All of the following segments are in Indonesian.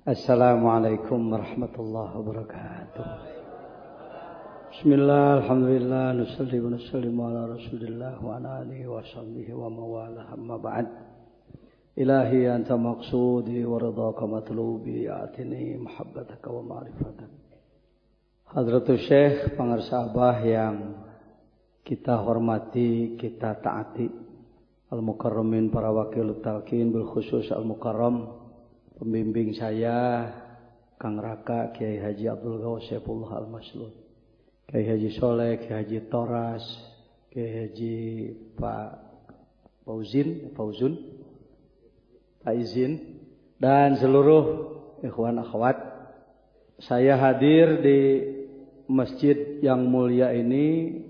Assalamualaikum warahmatullahi wabarakatuh. Bismillah, alhamdulillah, nusalli wa nusallimu ala rasulillah wa ala alihi wa sahbihi wa mawalah, amma ba'd. Ilahi anta maqsudi wa ridhaka matlubi, atini mahabbataka wa ma'rifatak. Hadratul Syekh pangarsa Abah yang kita hormati, kita taati, al-mukarramin para wakil talqin bil khusus al-mukarram, pembimbing saya Kang Raka Kiai Haji Abdul Ghaus Saifullah Al-Maslud, Kiai Haji Soleh, Kiai Haji Toras, Kiai Haji Pak Fauzun, Pak Izin, dan seluruh ikhwan akhwat. Saya hadir di masjid yang mulia ini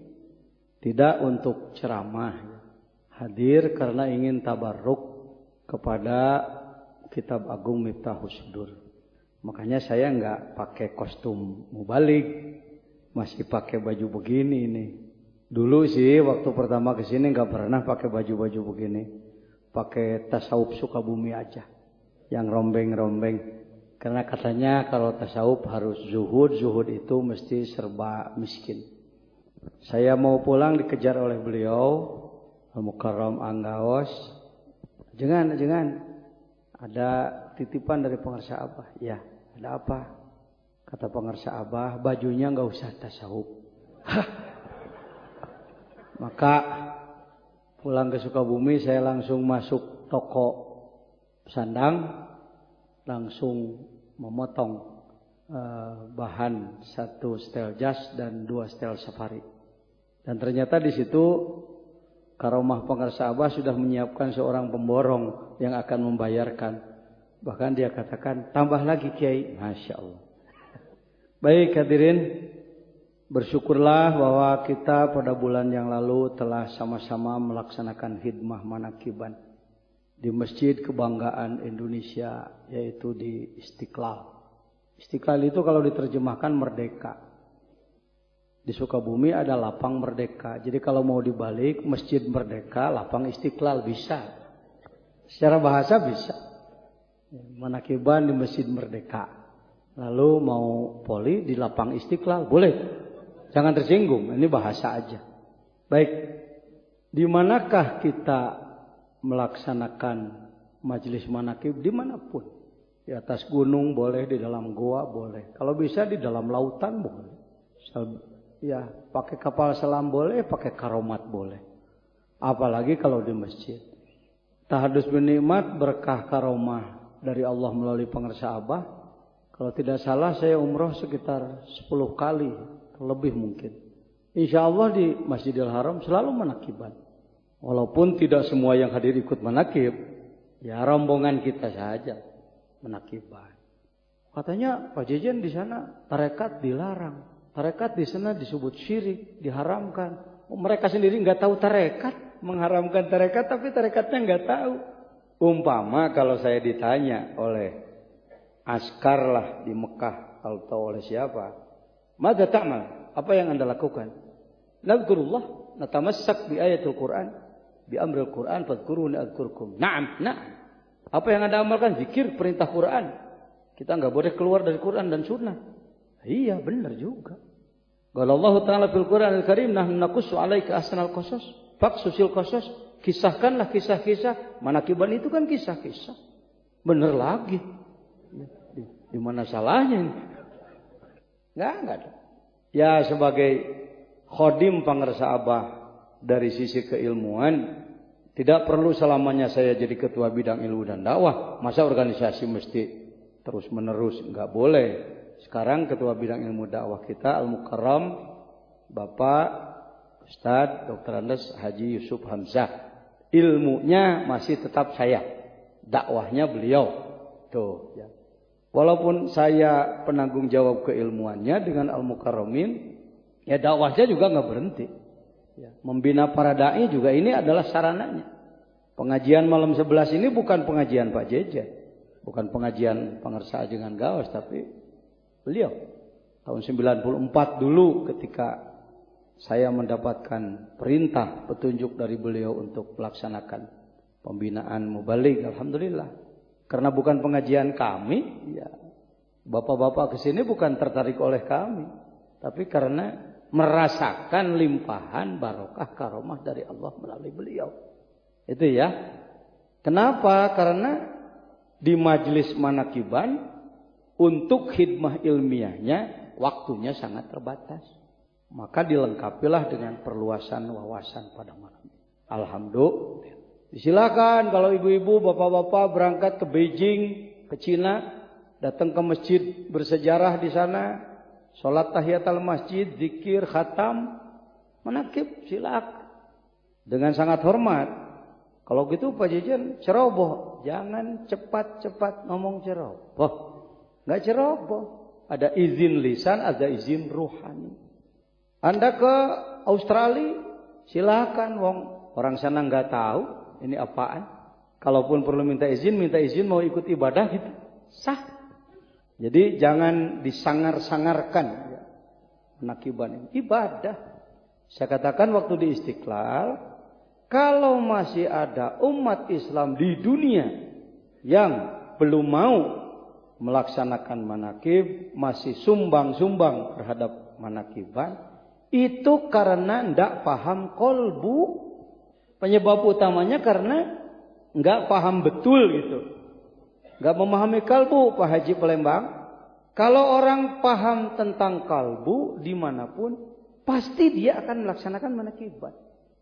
tidak untuk ceramah, hadir karena ingin tabarruk kepada Kitab Agung Miftahus Sudur. Makanya saya enggak pakai kostum mubalik, masih pakai baju begini ini. Dulu sih waktu pertama ke sini enggak pernah pakai baju-baju begini. Pakai tasawuf Sukabumi aja, yang rombeng-rombeng. Karena katanya kalau tasawuf harus zuhud itu mesti serba miskin. Saya mau pulang dikejar oleh beliau, Al-Mukarram Anggaos. Jangan. Ada titipan dari pengarsa Abah. Ya, ada apa? Kata pengarsa Abah, bajunya enggak usah tasawuf. Maka pulang ke Sukabumi saya langsung masuk toko sandang, langsung memotong bahan 1 setel jas dan 2 setel safari. Dan ternyata di situ Karomah pengarsa Abah sudah menyiapkan seorang pemborong yang akan membayarkan. Bahkan dia katakan, tambah lagi Kiai. Masya Allah. Baik hadirin, bersyukurlah bahwa kita pada bulan yang lalu telah sama-sama melaksanakan khidmah manakiban di Masjid Kebanggaan Indonesia, yaitu di Istiqlal. Istiqlal itu kalau diterjemahkan merdeka. Di Sukabumi ada lapang merdeka. Jadi kalau mau dibalik, Masjid Merdeka, lapang Istiqlal bisa. Secara bahasa bisa. Manakiban di Masjid Merdeka. Lalu mau poli di lapang Istiqlal, boleh. Jangan tersinggung, ini bahasa aja. Baik, di manakah kita melaksanakan majelis manakib? Dimanapun. Di atas gunung boleh, di dalam goa boleh. Kalau bisa di dalam lautan boleh. Ya, pakai kapal selam boleh, pakai karomat boleh. Apalagi kalau di masjid. Tahadus binikmat berkah karomah dari Allah melalui pengarsa Abah. Kalau tidak salah saya umroh sekitar 10 kali, lebih mungkin. Insya Allah di Masjidil Haram selalu manakiban. Walaupun tidak semua yang hadir ikut manakib, ya rombongan kita saja manakiban. Katanya Pak Jejen di sana tarekat dilarang. Tarekat di sana disebut syirik, diharamkan. Mereka sendiri nggak tahu tarekat, mengharamkan tarekat, tapi tarekatnya nggak tahu. Umpama kalau saya ditanya oleh askar lah di Mekah, kalau tahu oleh siapa, "Madza ta'mal?" Apa yang Anda lakukan? Nadhkurullah, natamassak bi ayatul Quran, bi amril Quran, fadhkuruni adzkurkum. Na'am. Apa yang Anda amalkan? Zikir, perintah Quran. Kita nggak boleh keluar dari Quran dan Sunnah. Iya, benar juga. Kalau Allah Ta'ala fil Quran Al-Karim, nahnu naqussu 'alaika ahsanal qasas, faqsusil qasas, kisahkanlah kisah-kisah. Manakiban itu kan kisah-kisah. Benar lagi. Di mana salahnya ini? Enggak ada. Ya, sebagai khodim pengarsa Abah dari sisi keilmuan, tidak perlu selamanya saya jadi ketua bidang ilmu dan dakwah. Masa organisasi mesti terus-menerus? Enggak boleh. Sekarang ketua bidang ilmu dakwah kita Al-Mukarram Bapak Ustadz Dr. Andes Haji Yusuf Hamzah. Ilmunya masih tetap saya, dakwahnya beliau. Tuh ya. Walaupun saya penanggung jawab keilmuannya dengan Al-Mukarramin, ya dakwahnya juga nggak berhenti. Ya. Membina para dai juga ini adalah sarananya. Pengajian malam 11 ini bukan pengajian Pak Jeje, bukan pengajian pengarsa Ajengan Gaos, tapi beliau tahun 94 dulu ketika saya mendapatkan perintah petunjuk dari beliau untuk melaksanakan pembinaan mubalik, alhamdulillah. Karena bukan pengajian kami, ya Bapak-bapak kesini bukan tertarik oleh kami, tapi karena merasakan limpahan barokah karomah dari Allah melalui beliau. Itu ya. Kenapa? Karena di majelis manakiban untuk khidmah ilmiahnya waktunya sangat terbatas. Maka dilengkapilah dengan perluasan wawasan pada malam. Alhamdulillah. Silakan kalau ibu-ibu, bapak-bapak berangkat ke Beijing, ke Cina, datang ke masjid bersejarah di sana, sholat tahiyatul masjid, zikir, khatam, manakib, silakan. Dengan sangat hormat. Kalau gitu Pak Jajan ceroboh, jangan cepat-cepat ngomong ceroboh. Enggak ceroboh. Ada izin lisan, ada izin ruhani. Anda ke Australia, silakan, wong orang sana nggak tahu ini apaan. Kalaupun perlu minta izin mau ikut ibadah gitu, sah. Jadi jangan disangar-sangarkan ya, menakiban ini ibadah. Saya katakan waktu di Istiqlal, kalau masih ada umat Islam di dunia yang belum mau melaksanakan manakib, masih sumbang-sumbang terhadap manakiban, itu karena tidak paham kolbu. Penyebab utamanya karena nggak paham betul gitu. Nggak memahami kalbu, Pak Haji Palembang. Kalau orang paham tentang kalbu dimanapun, pasti dia akan melaksanakan manakibat.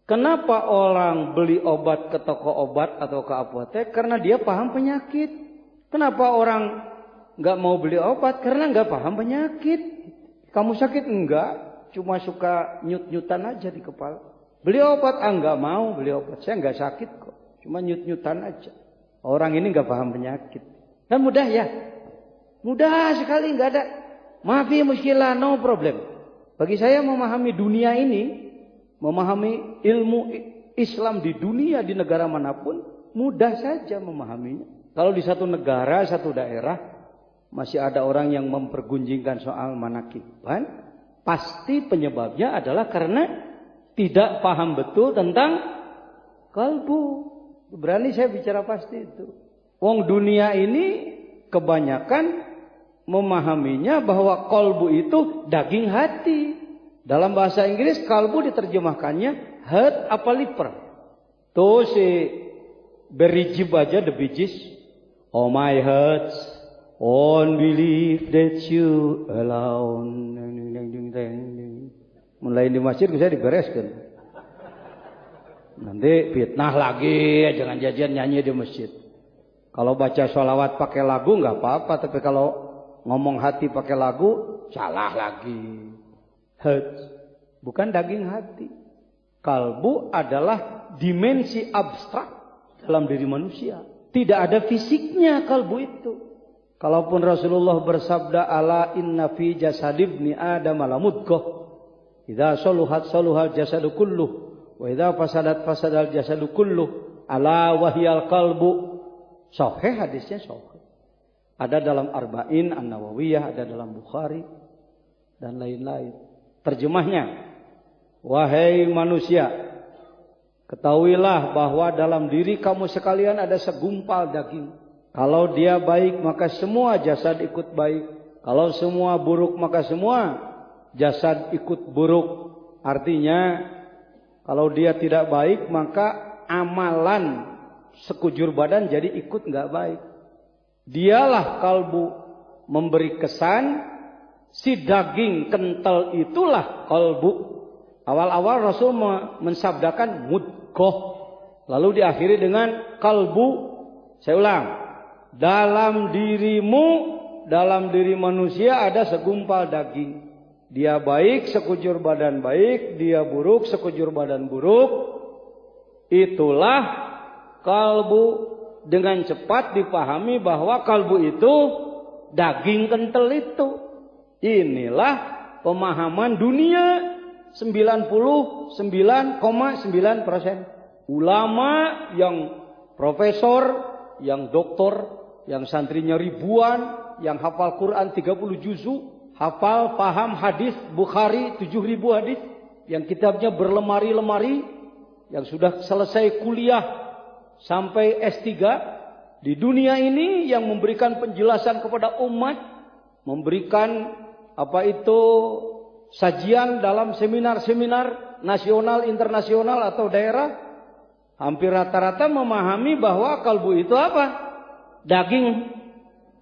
Kenapa orang beli obat ke toko obat atau ke apotek? Karena dia paham penyakit. Kenapa orang nggak mau beli obat? Karena nggak paham penyakit. Kamu sakit? Enggak, cuma suka nyut-nyutan aja di kepala. Beli obat? Nggak mau beli obat. Saya nggak sakit kok, cuma nyut-nyutan aja. Orang ini nggak paham penyakit. Kan mudah ya? Mudah sekali, nggak ada. Maafi muskilah, no problem. Bagi saya memahami dunia ini, memahami ilmu Islam di dunia, di negara manapun, mudah saja memahaminya. Kalau di satu negara, satu daerah, masih ada orang yang mempergunjingkan soal manakiban, pasti penyebabnya adalah karena tidak paham betul tentang kalbu. Berani saya bicara pasti itu. Wong dunia ini kebanyakan memahaminya bahwa kalbu itu daging hati. Dalam bahasa Inggris kalbu diterjemahkannya heart apa liver. Tuh si berijib aja the bijis. Oh my heart, won't believe that you alone. Mulai di masjid bisa dibereskan. Nanti fitnah lagi, jangan jajan nyanyi di masjid. Kalau baca sholawat pakai lagu nggak apa-apa, tapi kalau ngomong hati pakai lagu salah lagi. Heart, bukan daging hati. Kalbu adalah dimensi abstrak dalam diri manusia. Tidak ada fisiknya kalbu itu. Kalaupun Rasulullah bersabda, ala inna fi jasadibni adam lamudghah. Idza saluhat saluhal jasadu kulluh wa idza fasadat fasadal jasadu kulluh ala wahyal qalbu. Sahih hadisnya sahih. Ada dalam Arba'in An-Nawawiyah, ada dalam Bukhari dan lain-lain. Terjemahnya, wahai manusia, ketahuilah bahwa dalam diri kamu sekalian ada segumpal daging. Kalau dia baik maka semua jasad ikut baik. Kalau semua buruk maka semua jasad ikut buruk. Artinya kalau dia tidak baik maka amalan sekujur badan jadi ikut nggak baik. Dialah kalbu, memberi kesan si daging kental itulah kalbu. Awal-awal Rasul mensabdakan mudghah, lalu diakhiri dengan kalbu. Saya ulang, dalam dirimu, dalam diri manusia ada segumpal daging. Dia baik, sekujur badan baik. Dia buruk, sekujur badan buruk. Itulah kalbu. Dengan cepat dipahami bahwa kalbu itu daging kental itu. Inilah pemahaman dunia 99,9%. Ulama yang profesor, yang doktor, yang santrinya ribuan, yang hafal Quran 30 juzuk. Hafal, paham hadis Bukhari 7.000 hadis, yang kitabnya berlemari-lemari, yang sudah selesai kuliah sampai S3 di dunia ini, yang memberikan penjelasan kepada umat memberikan sajian dalam seminar-seminar nasional, internasional atau daerah, hampir rata-rata memahami bahwa kalbu itu apa? Daging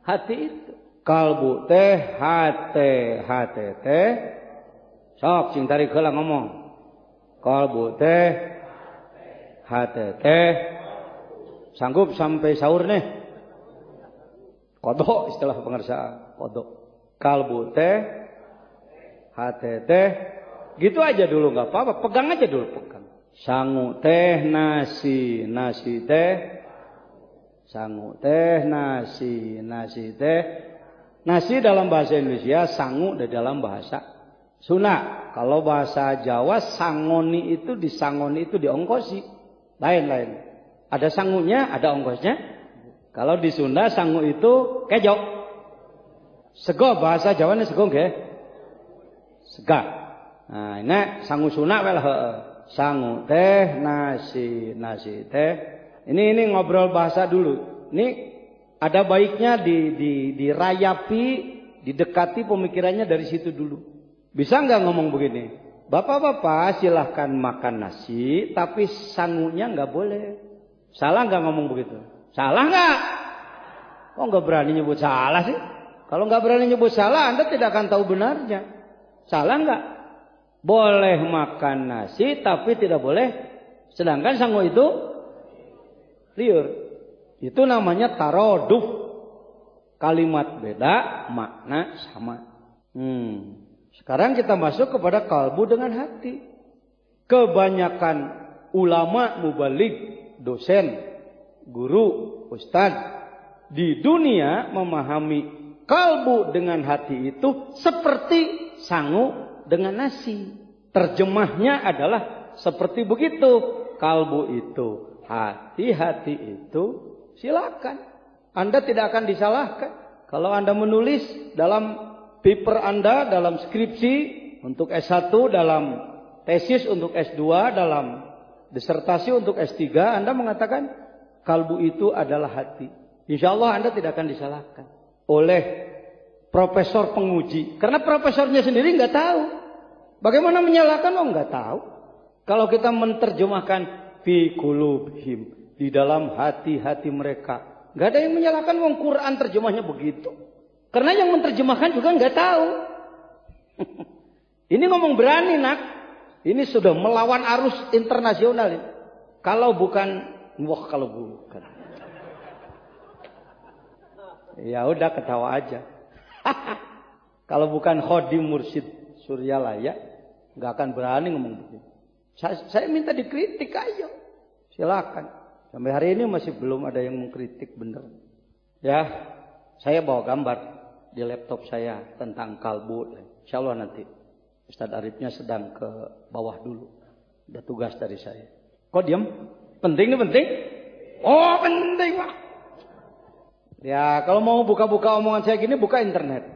hati itu. Kalbu teh hati teh. Sok sing tarik heula ngomong. Kalbu teh hati teh. Sanggup sampai sahur nih? Kodok istilah pengersaan. Kodok. Kalbu teh hati teh. Gitu aja dulu nggak apa-apa. Pegang aja dulu, pegang. Sangu teh nasi teh. Sangu teh nasi teh. Nasi dalam bahasa Indonesia, sangu dalam bahasa Sunda. Kalau bahasa Jawa, sangoni itu diongkosi. Lain-lain. Ada sangunya, ada ongkosnya. Kalau di Sunda, sangu itu kejo. Sego, bahasa Jawa ini sego nggih. Sega. Nah, ini sangu Sunda wel sangu teh nasi teh. Ini ngobrol bahasa dulu. Ini ada baiknya dirayapi, didekati pemikirannya dari situ dulu. Bisa nggak ngomong begini? Bapak-bapak silahkan makan nasi, tapi sangunya nggak boleh. Salah nggak ngomong begitu? Salah nggak? Kok nggak berani nyebut salah sih? Kalau nggak berani nyebut salah, Anda tidak akan tahu benarnya. Salah nggak? Boleh makan nasi, tapi tidak boleh. Sedangkan sangu itu liur. Itu namanya taroduf. Kalimat beda, makna sama. Sekarang kita masuk kepada kalbu dengan hati. Kebanyakan ulama mubalik, dosen, guru, ustadz di dunia memahami kalbu dengan hati itu seperti sangu dengan nasi. Terjemahnya adalah seperti begitu. Kalbu itu, hati itu. Silakan. Anda tidak akan disalahkan. Kalau Anda menulis dalam paper Anda, dalam skripsi, untuk S1, dalam tesis untuk S2, dalam disertasi untuk S3, Anda mengatakan kalbu itu adalah hati. Insya Allah Anda tidak akan disalahkan oleh profesor penguji. Karena profesornya sendiri nggak tahu. Bagaimana menyalahkan? Oh nggak tahu. Kalau kita menerjemahkan fi qulubihim, di dalam hati-hati mereka. Nggak ada yang menyalahkan, wong Quran terjemahnya begitu. Karena yang menerjemahkan juga nggak tahu. Ini ngomong berani nak. Ini sudah melawan arus internasional. Kalau bukan. Ya udah ketawa aja. Kalau bukan Khodim Mursyid Suryalaya, nggak akan berani ngomong begitu. Saya minta dikritik aja. Silakan. Sampai hari ini masih belum ada yang mengkritik benar. Ya, saya bawa gambar di laptop saya tentang kalbu. Insya Allah nanti Ustadz Arifnya sedang ke bawah dulu. Ada tugas dari saya. Kok diam? Penting nih penting? Oh penting Pak. Ya kalau mau buka-buka omongan saya gini, buka internet.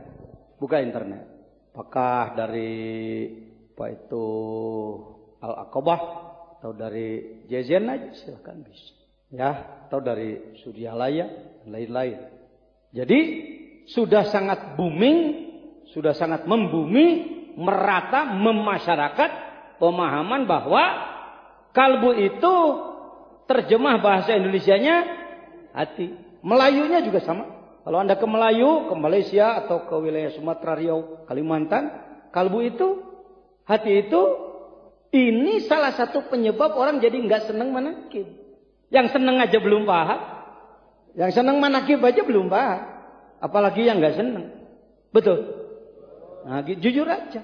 Buka internet. Apakah dari Al-Aqabah atau dari Jazen aja silahkan bisa. Ya, atau dari Suryalaya dan lain-lain. Jadi sudah sangat booming, sudah sangat membumi, merata, memasyarakat pemahaman bahwa kalbu itu terjemah bahasa Indonesianya hati. Melayunya juga sama. Kalau Anda ke Melayu, ke Malaysia atau ke wilayah Sumatera, Riau, Kalimantan, kalbu itu, hati itu, ini salah satu penyebab orang jadi nggak senang manakib. Yang senang aja belum paham. Yang senang manakib aja belum paham. Apalagi yang nggak senang. Betul? Nah, jujur aja.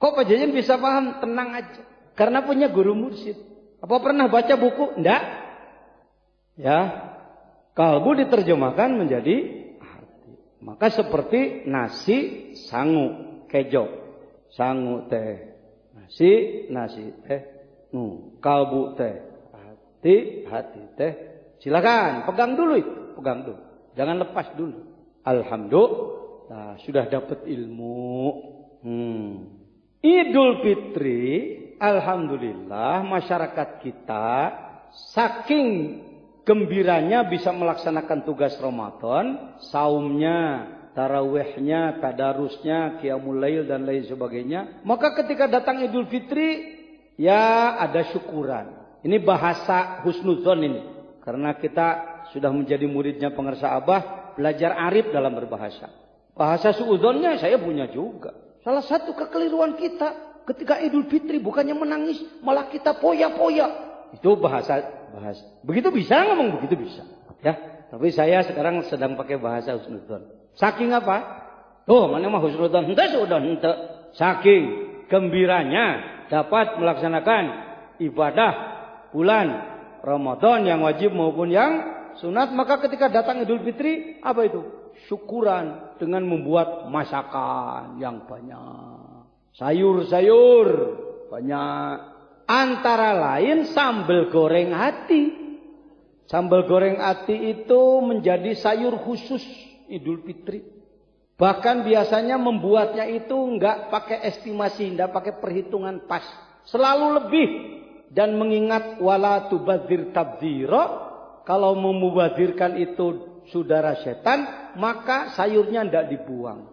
Kok Pak Jajan bisa paham? Tenang aja. Karena punya guru mursyid. Apa pernah baca buku? Enggak. Ya. Kalbu diterjemahkan menjadi hati. Maka seperti nasi, sangu, kejo. Sangu teh. Nasi teh. Kalbu teh. Hati teh. Silakan, pegang dulu itu, pegang dulu. Jangan lepas dulu. Alhamdulillah, sudah dapat ilmu. Idul Fitri, alhamdulillah masyarakat kita saking gembiranya bisa melaksanakan tugas Ramadan, saumnya, tarawihnya, tadarusnya, qiyamul lail dan lain sebagainya. Maka ketika datang Idul Fitri, ya ada syukuran. Ini bahasa husnudzon ini. Karena kita sudah menjadi muridnya pengersa Abah, belajar arif dalam berbahasa. Bahasa suudzonnya saya punya juga. Salah satu kekeliruan kita ketika Idul Fitri bukannya menangis, malah kita poya-poya. Itu bahasa. Begitu bisa ngomong, begitu bisa. Ya, tapi saya sekarang sedang pakai bahasa husnudzon. Saking apa? Tuh, mana mah husnudzon? Henteu sudah henteu. Saking gembiranya dapat melaksanakan ibadah bulan Ramadan yang wajib maupun yang sunat, maka ketika datang Idul Fitri, apa itu? Syukuran dengan membuat masakan yang banyak. Sayur-sayur banyak. Antara lain sambal goreng ati. Sambal goreng ati itu menjadi sayur khusus Idul Fitri. Bahkan biasanya membuatnya itu enggak pakai estimasi, enggak pakai perhitungan pas. Selalu lebih. Dan mengingat wala tubadzir tabdzira, kalau memubadirkan itu saudara setan, maka sayurnya enggak dibuang.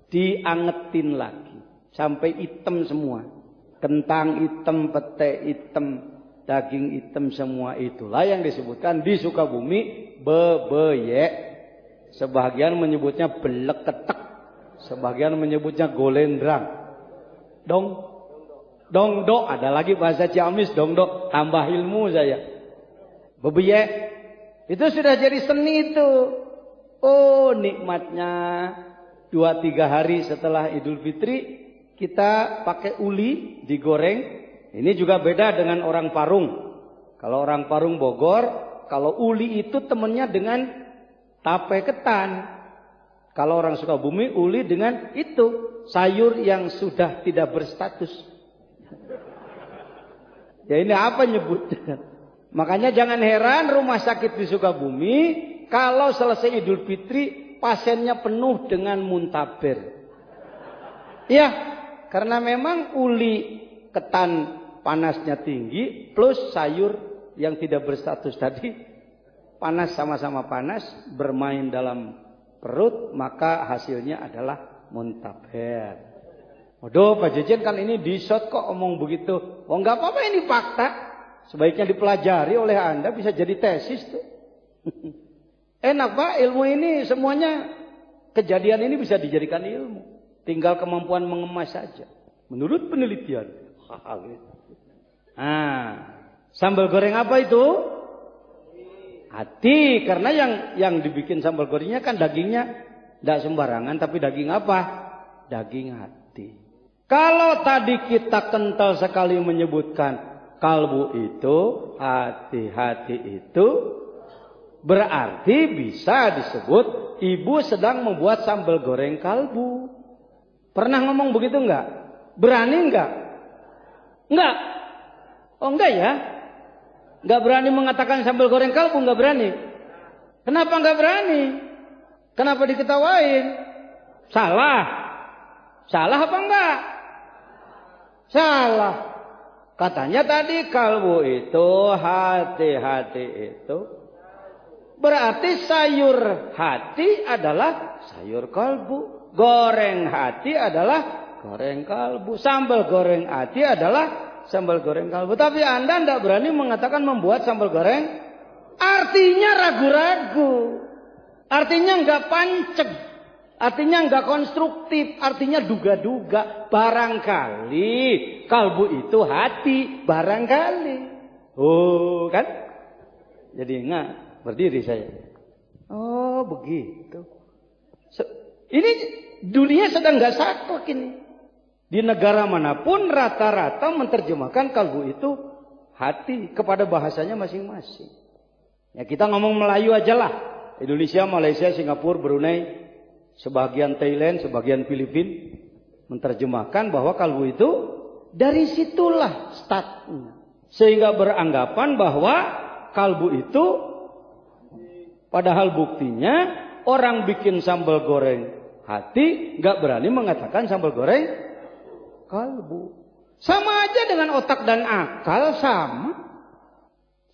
Diangetin lagi. Sampai hitam semua. Kentang hitam, pete hitam, daging hitam, semua itulah yang disebutkan di Sukabumi bebeyek. Sebagian menyebutnya belek ketek, sebagian menyebutnya golendrang. Dongdo, ada lagi bahasa Ciamis dongdo, tambah ilmu saya. Bebeyek itu sudah jadi seni itu. Oh, nikmatnya 2-3 hari setelah Idul Fitri kita pakai uli digoreng. Ini juga beda dengan orang Parung. Kalau orang Parung Bogor, kalau uli itu temennya dengan tape ketan. Kalau orang Sukabumi, uli dengan itu sayur yang sudah tidak berstatus. Ya ini apa nyebutnya? Makanya jangan heran rumah sakit di Sukabumi kalau selesai Idul Fitri pasiennya penuh dengan muntaber. Ya, karena memang uli ketan panasnya tinggi plus sayur yang tidak berstatus tadi panas, sama-sama panas bermain dalam perut, maka hasilnya adalah muntaber. Waduh, Pak Jejen kan ini di shot kok omong begitu. Oh enggak apa-apa, ini fakta. Sebaiknya dipelajari oleh Anda, bisa jadi tesis tuh. Enak Pak, ilmu ini semuanya, kejadian ini bisa dijadikan ilmu. Tinggal kemampuan mengemas saja. Menurut penelitian. Sambal goreng apa itu? Hati. Karena yang dibikin sambal gorengnya kan dagingnya tidak sembarangan, tapi daging apa? Daging hati. Kalau tadi kita kental sekali menyebutkan kalbu itu, hati-hati itu, berarti bisa disebut ibu sedang membuat sambal goreng kalbu. Pernah ngomong begitu enggak? Berani enggak? Enggak. Oh enggak ya? Enggak berani mengatakan sambal goreng kalbu, enggak berani. Kenapa enggak berani? Kenapa diketawain? Salah. Salah apa enggak? Salah. Katanya tadi kalbu itu, hati-hati itu. Berarti sayur hati adalah sayur kalbu. Goreng hati adalah goreng kalbu. Sambal goreng hati adalah sambal goreng kalbu. Tapi Anda tidak berani mengatakan membuat sambal goreng. Artinya ragu-ragu. Artinya enggak panceg. Artinya enggak konstruktif. Artinya duga-duga. Barangkali kalbu itu hati. Barangkali. Oh kan? Jadi enggak. Berdiri saya. Oh begitu. Ini dunia sedang enggak saklek ini. Di negara manapun rata-rata menerjemahkan kalbu itu hati kepada bahasanya masing-masing. Ya kita ngomong Melayu aja lah. Indonesia, Malaysia, Singapura, Brunei, sebagian Thailand, sebagian Filipina menerjemahkan bahwa kalbu itu dari situlah startnya. Sehingga beranggapan bahwa kalbu itu padahal buktinya orang bikin sambal goreng hati nggak berani mengatakan sambal goreng kalbu. Sama aja dengan otak dan akal, sama.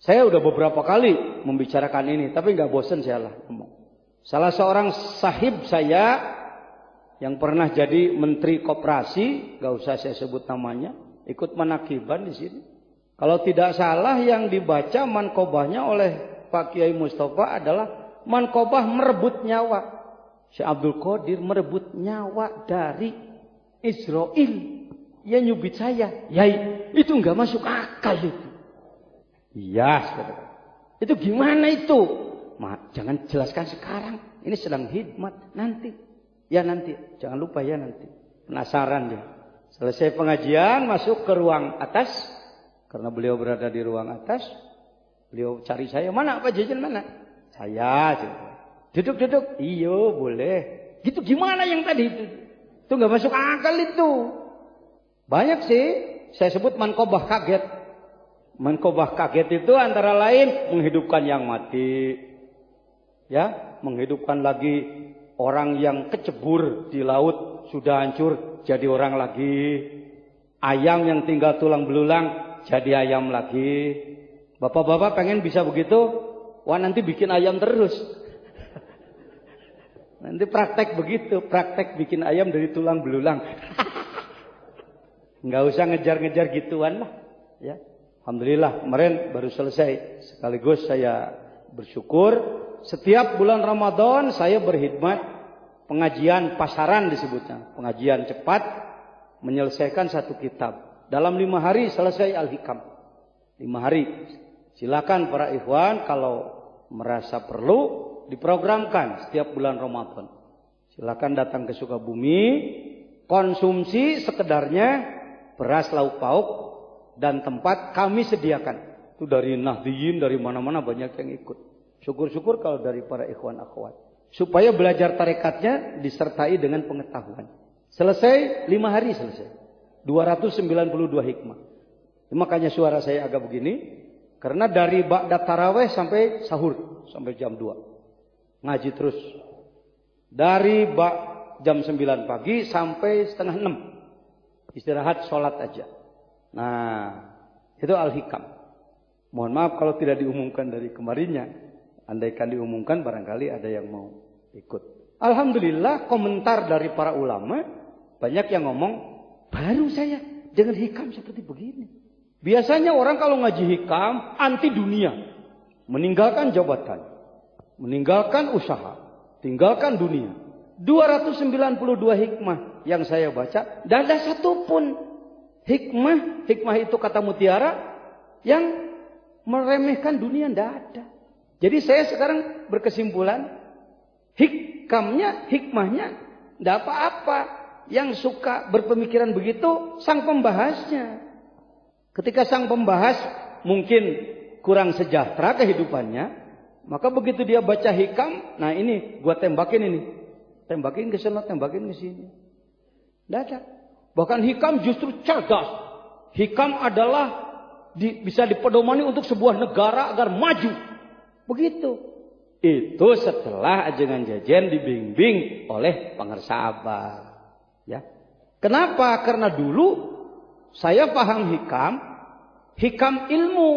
Saya udah beberapa kali membicarakan ini, tapi nggak bosan saya lah ngomong. Salah seorang sahib saya yang pernah jadi menteri koperasi, gak usah saya sebut namanya, ikut menakiban di sini. Kalau tidak salah yang dibaca mankobahnya oleh Pak Kiai Mustafa adalah mankobah merebut nyawa. Syekh Abdul Qadir merebut nyawa dari Israel. Ya nyubit saya. Yai, itu nggak masuk akal itu. Iya, saudara. Itu gimana itu? Jangan jelaskan sekarang. Ini sedang hikmat nanti. Ya nanti. Jangan lupa ya nanti. Penasaran dia. Selesai pengajian masuk ke ruang atas. Karena beliau berada di ruang atas, beliau cari saya, mana Pak Jajan mana? Saya. Duduk. Iyo boleh. Gitu gimana yang tadi itu? Itu nggak masuk akal itu. Banyak sih. Saya sebut mankobah kaget. Mankobah kaget itu antara lain menghidupkan yang mati, ya, menghidupkan lagi orang yang kecebur di laut sudah hancur jadi orang lagi, ayam yang tinggal tulang belulang jadi ayam lagi. Bapak-bapak pengen bisa begitu? Wah nanti bikin ayam terus. Nanti praktek begitu. Praktek bikin ayam dari tulang belulang. Nggak usah ngejar-ngejar gituan lah. Ya. Alhamdulillah kemarin baru selesai. Sekaligus saya bersyukur. Setiap bulan Ramadan saya berkhidmat. Pengajian pasaran disebutnya. Pengajian cepat. Menyelesaikan satu kitab. Dalam 5 hari selesai Al-Hikam. 5 hari. Silakan para ikhwan kalau merasa perlu diprogramkan setiap bulan Ramadan. Silakan datang ke Sukabumi. Konsumsi sekedarnya beras lauk pauk dan tempat kami sediakan. Itu dari Nahdliyin, dari mana-mana banyak yang ikut. Syukur-syukur kalau dari para ikhwan akhwat. Supaya belajar tarekatnya disertai dengan pengetahuan. Selesai 5 hari selesai. 292 hikmah. Makanya suara saya agak begini. Karena dari ba'da tarawih sampai sahur. Sampai jam 2. Ngaji terus. Dari jam 9 pagi sampai setengah 6. Istirahat sholat aja. Nah, itu Al-Hikam. Mohon maaf kalau tidak diumumkan dari kemarinnya. Andaikan diumumkan barangkali ada yang mau ikut. Alhamdulillah komentar dari para ulama. Banyak yang ngomong. Baru saya dengan hikam seperti begini. Biasanya orang kalau ngaji hikam anti dunia. Meninggalkan jabatan. Meninggalkan usaha. Tinggalkan dunia. 292 hikmah yang saya baca. Tidak ada satupun hikmah. Hikmah itu kata mutiara. Yang meremehkan dunia tidak ada. Jadi saya sekarang berkesimpulan. Hikmahnya tidak apa-apa. Yang suka berpemikiran begitu sang pembahasnya. Ketika sang pembahas mungkin kurang sejahtera kehidupannya, maka begitu dia baca hikam, nah ini gua tembakin ini. Tembakin ke sana, tembakin ke sini. Tidak ada. Bahkan hikam justru cerdas. Hikam adalah bisa dipedomani untuk sebuah negara agar maju. Begitu. Itu setelah ajengan jajan dibimbing oleh pengersa abah. Ya. Kenapa? Karena dulu saya paham hikam ilmu.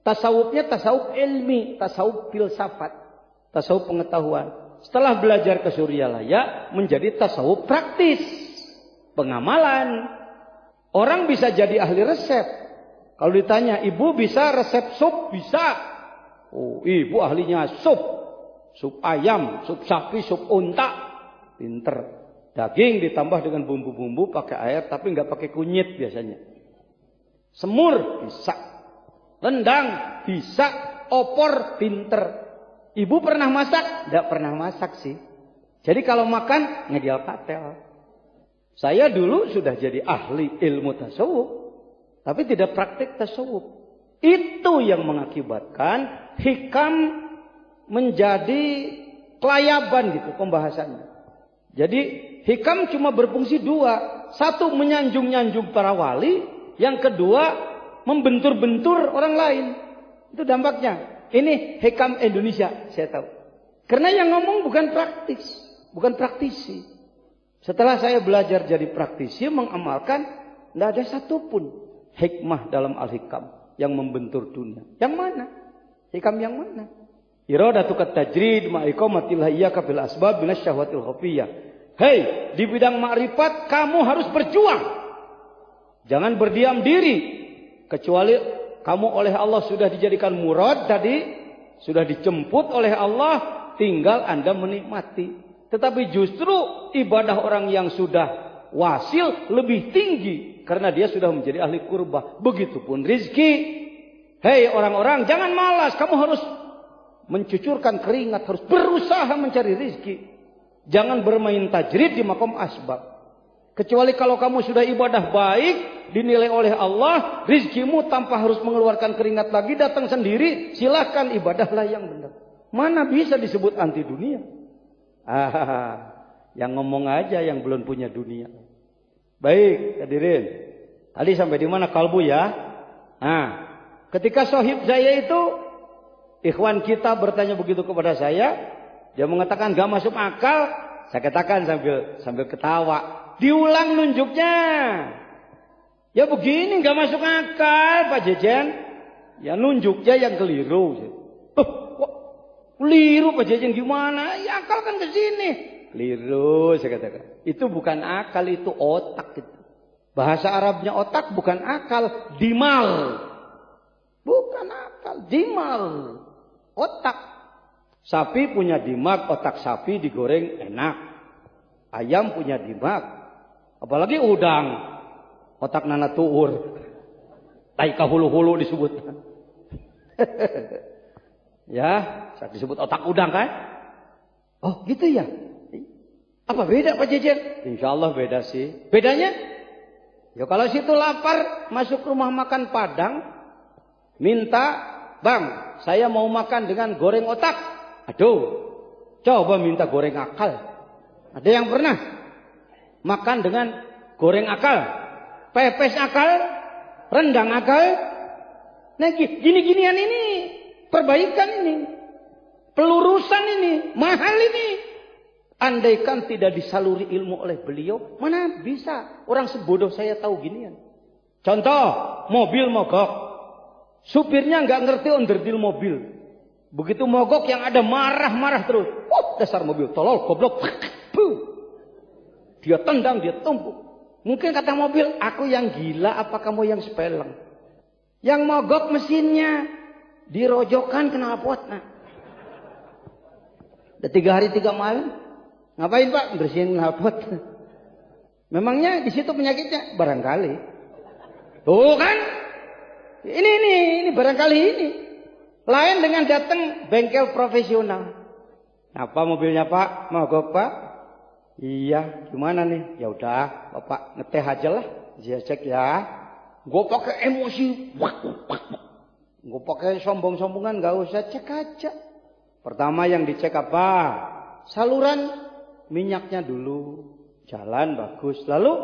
Tasawufnya tasawuf ilmi, tasawuf filsafat, tasawuf pengetahuan. Setelah belajar ke Suryalaya menjadi tasawuf praktis, pengamalan. Orang bisa jadi ahli resep. Kalau ditanya, ibu bisa resep sup? Bisa. Oh, ibu ahlinya sup ayam, sup sapi, sup unta, pinter. Daging ditambah dengan bumbu-bumbu pakai air tapi nggak pakai kunyit biasanya. Semur bisa. Rendang bisa. Opor pinter. Ibu pernah masak? Nggak pernah masak sih. Jadi kalau makan ngedial patel. Saya dulu sudah jadi ahli ilmu tasawuf. Tapi tidak praktik tasawuf. Itu yang mengakibatkan hikam menjadi kelayaban gitu pembahasannya. Jadi hikam cuma berfungsi 2. Satu menyanjung-nyanjung para wali. Yang kedua membentur-bentur orang lain. Itu dampaknya. Ini hikam Indonesia saya tahu. Karena yang ngomong bukan praktis. Bukan praktisi. Setelah saya belajar jadi praktisi mengamalkan. Tidak ada satupun hikmah dalam Al-Hikam. Yang membentur dunia. Yang mana? Hikam yang mana? Iradatu kat tajrid ma'iqamatil hayyaka bil asbab minas syahwatil khafiyah. Hei, di bidang makrifat kamu harus berjuang. Jangan berdiam diri. Kecuali kamu oleh Allah sudah dijadikan murad tadi, sudah dijemput oleh Allah, tinggal Anda menikmati. Tetapi justru ibadah orang yang sudah wasil lebih tinggi karena dia sudah menjadi ahli qurbah. Begitupun rizki. Hei orang-orang, jangan malas, kamu harus mencucurkan keringat, harus berusaha mencari rizki. Jangan bermain tajrid di makom asbab. Kecuali kalau kamu sudah ibadah baik, dinilai oleh Allah, rizkimu tanpa harus mengeluarkan keringat lagi, datang sendiri, silahkan ibadahlah yang benar. Mana bisa disebut anti dunia? Yang ngomong aja yang belum punya dunia. Baik, hadirin. Tadi sampai di mana kalbu ya? Ketika sohib saya itu, ikhwan kita bertanya begitu kepada saya, dia mengatakan gak masuk akal. Saya katakan sambil ketawa, diulang nunjuknya. Ya begini gak masuk akal Pak Jejen. Ya nunjuknya yang keliru. Kok keliru Pak Jejen gimana? Ya akal kan ke sini. Keliru saya katakan. Itu bukan akal, itu otak itu. Bahasa Arabnya otak bukan akal, dimal. Bukan akal, dimal. Otak. Sapi punya dimak, otak sapi digoreng enak. Ayam punya dimak. Apalagi udang. Otak nana tuur. Taika hulu-hulu disebut. Ya, saya disebut otak udang kan? Oh gitu ya? Apa beda Pak Jejer? Insya Allah beda sih. Bedanya? Ya kalau situ lapar, masuk rumah makan Padang. Minta, bang, saya mau makan dengan goreng otak. Aduh, coba minta goreng akal. Ada yang pernah makan dengan goreng akal, pepes akal, rendang akal? Nah gini-ginian ini, perbaikan ini, pelurusan ini, mahal ini. Andaikan tidak disaluri ilmu oleh beliau, mana bisa orang sebodoh saya tahu ginian. Contoh, mobil mogok, supirnya nggak ngerti onderdil mobil. Begitu mogok yang ada marah-marah terus. Dasar mobil tolol, goblok. Dia tendang, dia tumpuk. Mungkin kata mobil, aku yang gila apa kamu yang sepeleng? Yang mogok mesinnya dirojokan knalpot. Udah 3 hari 3 malam. Ngapain Pak? Bersihin knalpot. Memangnya di situ penyakitnya? Barangkali. Tuh kan? Ini barangkali ini. Lain dengan datang bengkel profesional. Apa mobilnya Pak? Mogok Pak? Iya, gimana nih? Ya udah, Bapak ngeteh aja lah. Saya cek ya. Gue pakai emosi. Gue pakai sombong-sombongan, gak usah, cek aja. Pertama yang dicek apa? Saluran minyaknya dulu. Jalan bagus. Lalu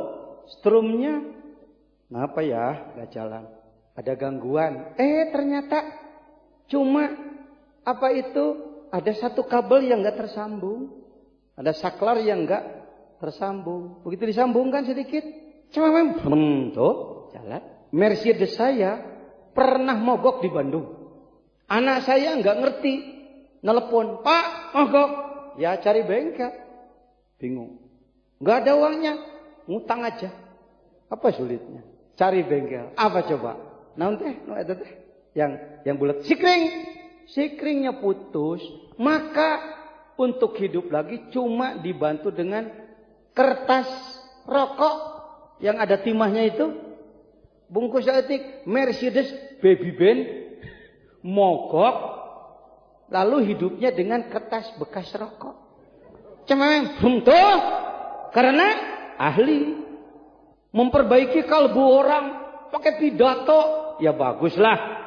strumnya ngapa ya? Gak jalan. Ada gangguan. Ternyata cuma apa itu ada satu kabel yang nggak tersambung, ada saklar yang nggak tersambung. Begitu disambungkan sedikit, cuma tuh jalan. Mercedes saya pernah mogok di Bandung. Anak saya nggak ngerti, nelpon, Pak mogok, ya cari bengkel. Bingung, nggak ada uangnya, ngutang aja. Apa sulitnya? Cari bengkel. Apa coba? Naon teh, ada teh. Yang bulat sikringnya putus, maka untuk hidup lagi cuma dibantu dengan kertas rokok yang ada timahnya itu, bungkus etik Mercedes baby band mogok, lalu hidupnya dengan kertas bekas rokok. Cuma tuh karena ahli memperbaiki kalbu orang pakai pidato, ya baguslah.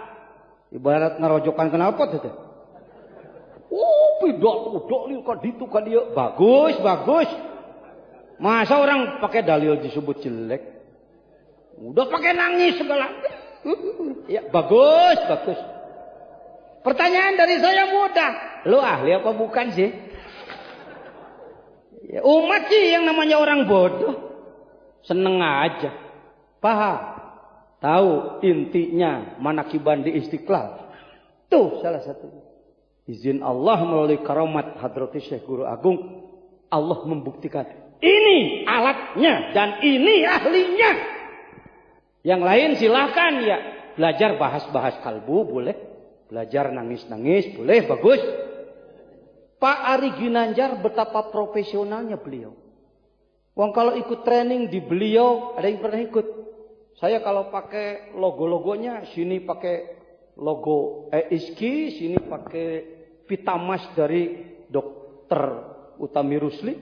Ibarat ngerojokan knalpot itu. Pidato nih kok ditu kan dia. Bagus. Masa orang pakai dalil disebut jelek? Udah pakai nangis segala. Ya bagus. Pertanyaan dari saya mudah. Lu ahli apa bukan sih? Ya, umat sih yang namanya orang bodoh. Seneng aja. Paham? Tahu intinya manakiban di Istiqlal. Tuh salah satu. Izin Allah melalui karamat Hadrati Syekh Guru Agung. Allah membuktikan. Ini alatnya dan ini ahlinya. Yang lain silahkan ya. Belajar bahas-bahas kalbu boleh. Belajar nangis-nangis boleh, bagus. Pak Ari Ginanjar betapa profesionalnya beliau. Wong kalau ikut training di beliau, ada yang pernah ikut. Saya kalau pakai logo-logonya, sini pakai logo EISKI, sini pakai Vitamas dari Dokter Utami Rusli.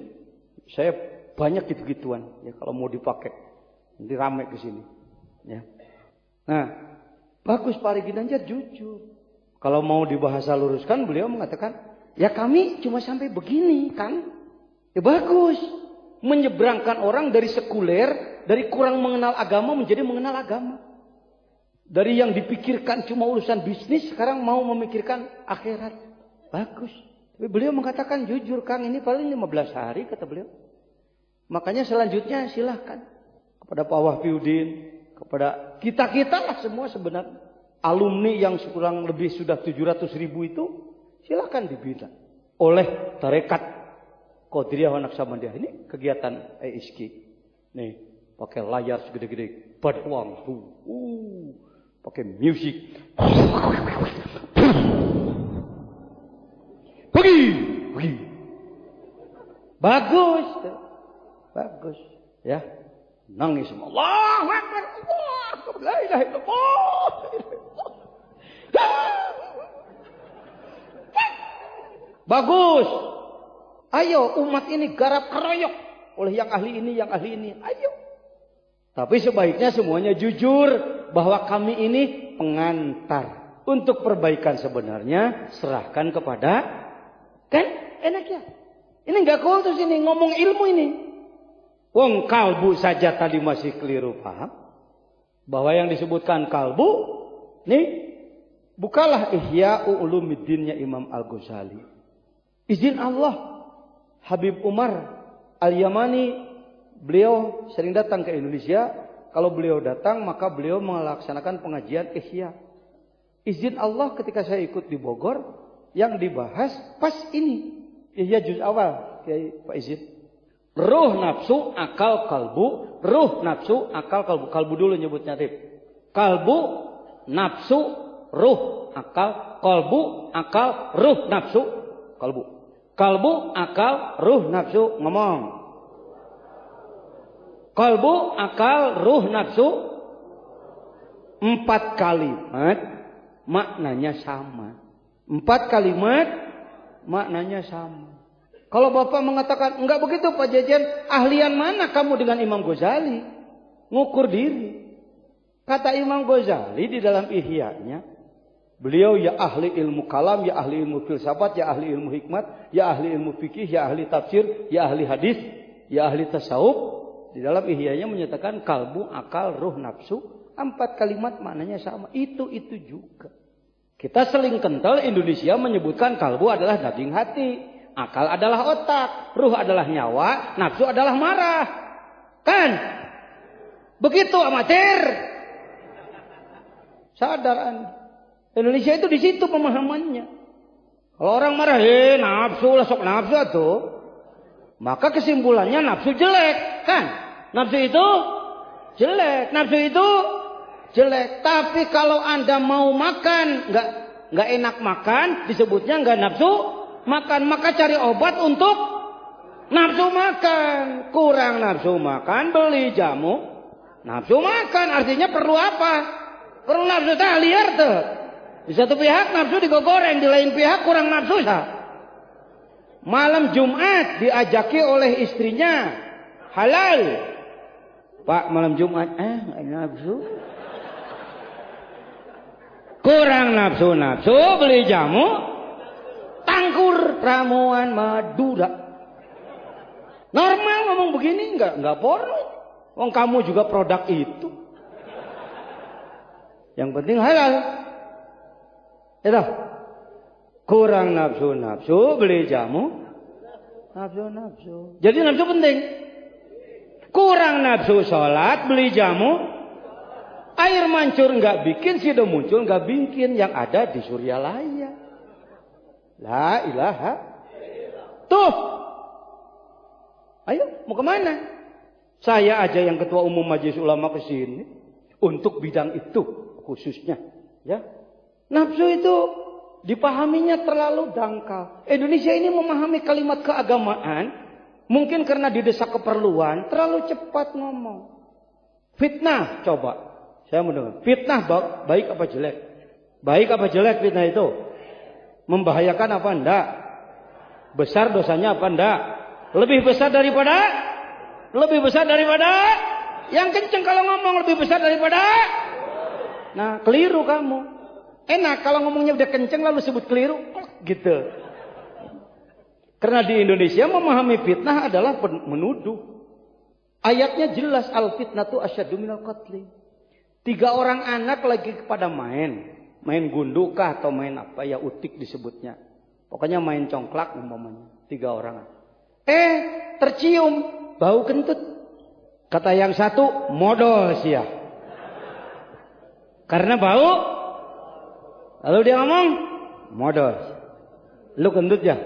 Saya banyak gitu-gituan ya kalau mau dipakai. Nanti rame ke sini. Ya. Nah, bagus Pak Ari Ginanjar jujur. Kalau mau dibahasa luruskan, beliau mengatakan, ya kami cuma sampai begini kan. Ya bagus. Menyeberangkan orang dari sekuler, dari kurang mengenal agama menjadi mengenal agama. Dari yang dipikirkan cuma urusan bisnis, sekarang mau memikirkan akhirat. Bagus. Tapi beliau mengatakan jujur, Kang, ini paling 15 hari, kata beliau. Makanya selanjutnya silahkan. Kepada Pak Wahfiuddin, kepada kita-kita lah semua sebenarnya. Alumni yang kurang lebih sudah 700.000 itu, silahkan dibina. Oleh Tarekat Qadiriyah wa Naqsabandiyah. Ini kegiatan EISKI. Nih, pakai layar segede-gede. Badwang. Pakai musik. Pergi. Bagus. Bagus. Ya. Nangis semua. Allahu Akbar. La ilaha illallah. Bagus. Ayo umat ini garap keroyok oleh yang ahli ini, yang ahli ini. Ayo. Tapi sebaiknya semuanya jujur bahwa kami ini pengantar. Untuk perbaikan sebenarnya serahkan kepada, kan enak ya. Ini nggak kultus ini, ngomong ilmu ini. Wong kalbu saja tadi masih keliru paham. Bahwa yang disebutkan kalbu, nih bukalah Ihya Ulumuddinnya Imam Al-Ghazali. Izin Allah, Habib Umar Al-Yamani, beliau sering datang ke Indonesia. Kalau beliau datang, maka beliau melaksanakan pengajian Ihya. Izin Allah ketika saya ikut di Bogor, yang dibahas pas ini. Ihya juz awal, Kiai Pak Izin. Ruh nafsu akal kalbu, ruh nafsu akal kalbu. Kalbu dulu nyebutnya Rib. Kalbu, nafsu, ruh, akal, kalbu, akal, ruh, nafsu, kalbu. Kalbu, akal, ruh, nafsu, ngomong. Kalbu, akal, ruh, nafsu. 4 kalimat maknanya sama. 4 kalimat maknanya sama. Kalau Bapak mengatakan, enggak begitu Pak Jajan, ahlian mana kamu dengan Imam Ghazali? Ngukur diri. Kata Imam Ghazali di dalam Ihya-nya, beliau ya ahli ilmu kalam, ya ahli ilmu filsafat, ya ahli ilmu hikmat, ya ahli ilmu fikih, ya ahli tafsir, ya ahli hadis, ya ahli tasawuf. Di dalam Ihya-nya menyatakan kalbu, akal, ruh, nafsu. 4 kalimat maknanya sama. Itu juga. Kita seling kental Indonesia menyebutkan kalbu adalah daging hati. Akal adalah otak, ruh adalah nyawa, nafsu adalah marah. Kan? Begitu amatir. Sadar Anda. Indonesia itu di situ pemahamannya. Kalau orang marah, nafsu lah sok nafsu tuh. Maka kesimpulannya nafsu jelek, kan? Nafsu itu jelek, nafsu itu jelek. Tapi kalau Anda mau makan, nggak enak makan, disebutnya nggak nafsu makan, maka cari obat untuk nafsu makan. Kurang nafsu makan, beli jamu nafsu makan. Artinya perlu apa? Perlu nafsu liar tuh. Di satu pihak nafsu digoreng, di lain pihak kurang nafsu. Malam Jumat diajaki oleh istrinya halal. Pak, malam Jumat nafsu. Kurang nafsu beli jamu. Tangkur ramuan Madura. Normal ngomong begini enggak porno. Wong kamu juga produk itu. Yang penting halal. Itu. Kurang nafsu beli jamu. Nafsu. Jadi nafsu penting. Kurang nafsu sholat beli jamu. Air mancur enggak bikin, sido muncul enggak bikin, yang ada di Suryalaya. La ilaha. Tuh. Ayo, mau kemana? Saya aja yang ketua umum Majelis Ulama ke sini untuk bidang itu khususnya, ya. Nafsu itu dipahaminya terlalu dangkal. Indonesia ini memahami kalimat keagamaan mungkin karena didesak keperluan terlalu cepat ngomong. Fitnah, coba. Saya mendengar. Fitnah baik apa jelek? Baik apa jelek fitnah itu? Membahayakan apa enggak? Besar dosanya apa enggak? Lebih besar daripada yang kenceng kalau ngomong lebih besar daripada. Nah, keliru kamu. Enak kalau ngomongnya udah kenceng lalu sebut keliru, gitu. Karena di Indonesia memahami fitnah adalah menuduh. Ayatnya jelas, al fitnatu asyaddu minal qatli. 3 orang anak lagi pada main gundu kah atau main apa ya, utik disebutnya. Pokoknya main congklak umpamanya, 3 orang. Tercium bau kentut. Kata yang satu, modal sih ya. Karena bau. Lalu dia ngomong, modal. Lu kentut ya?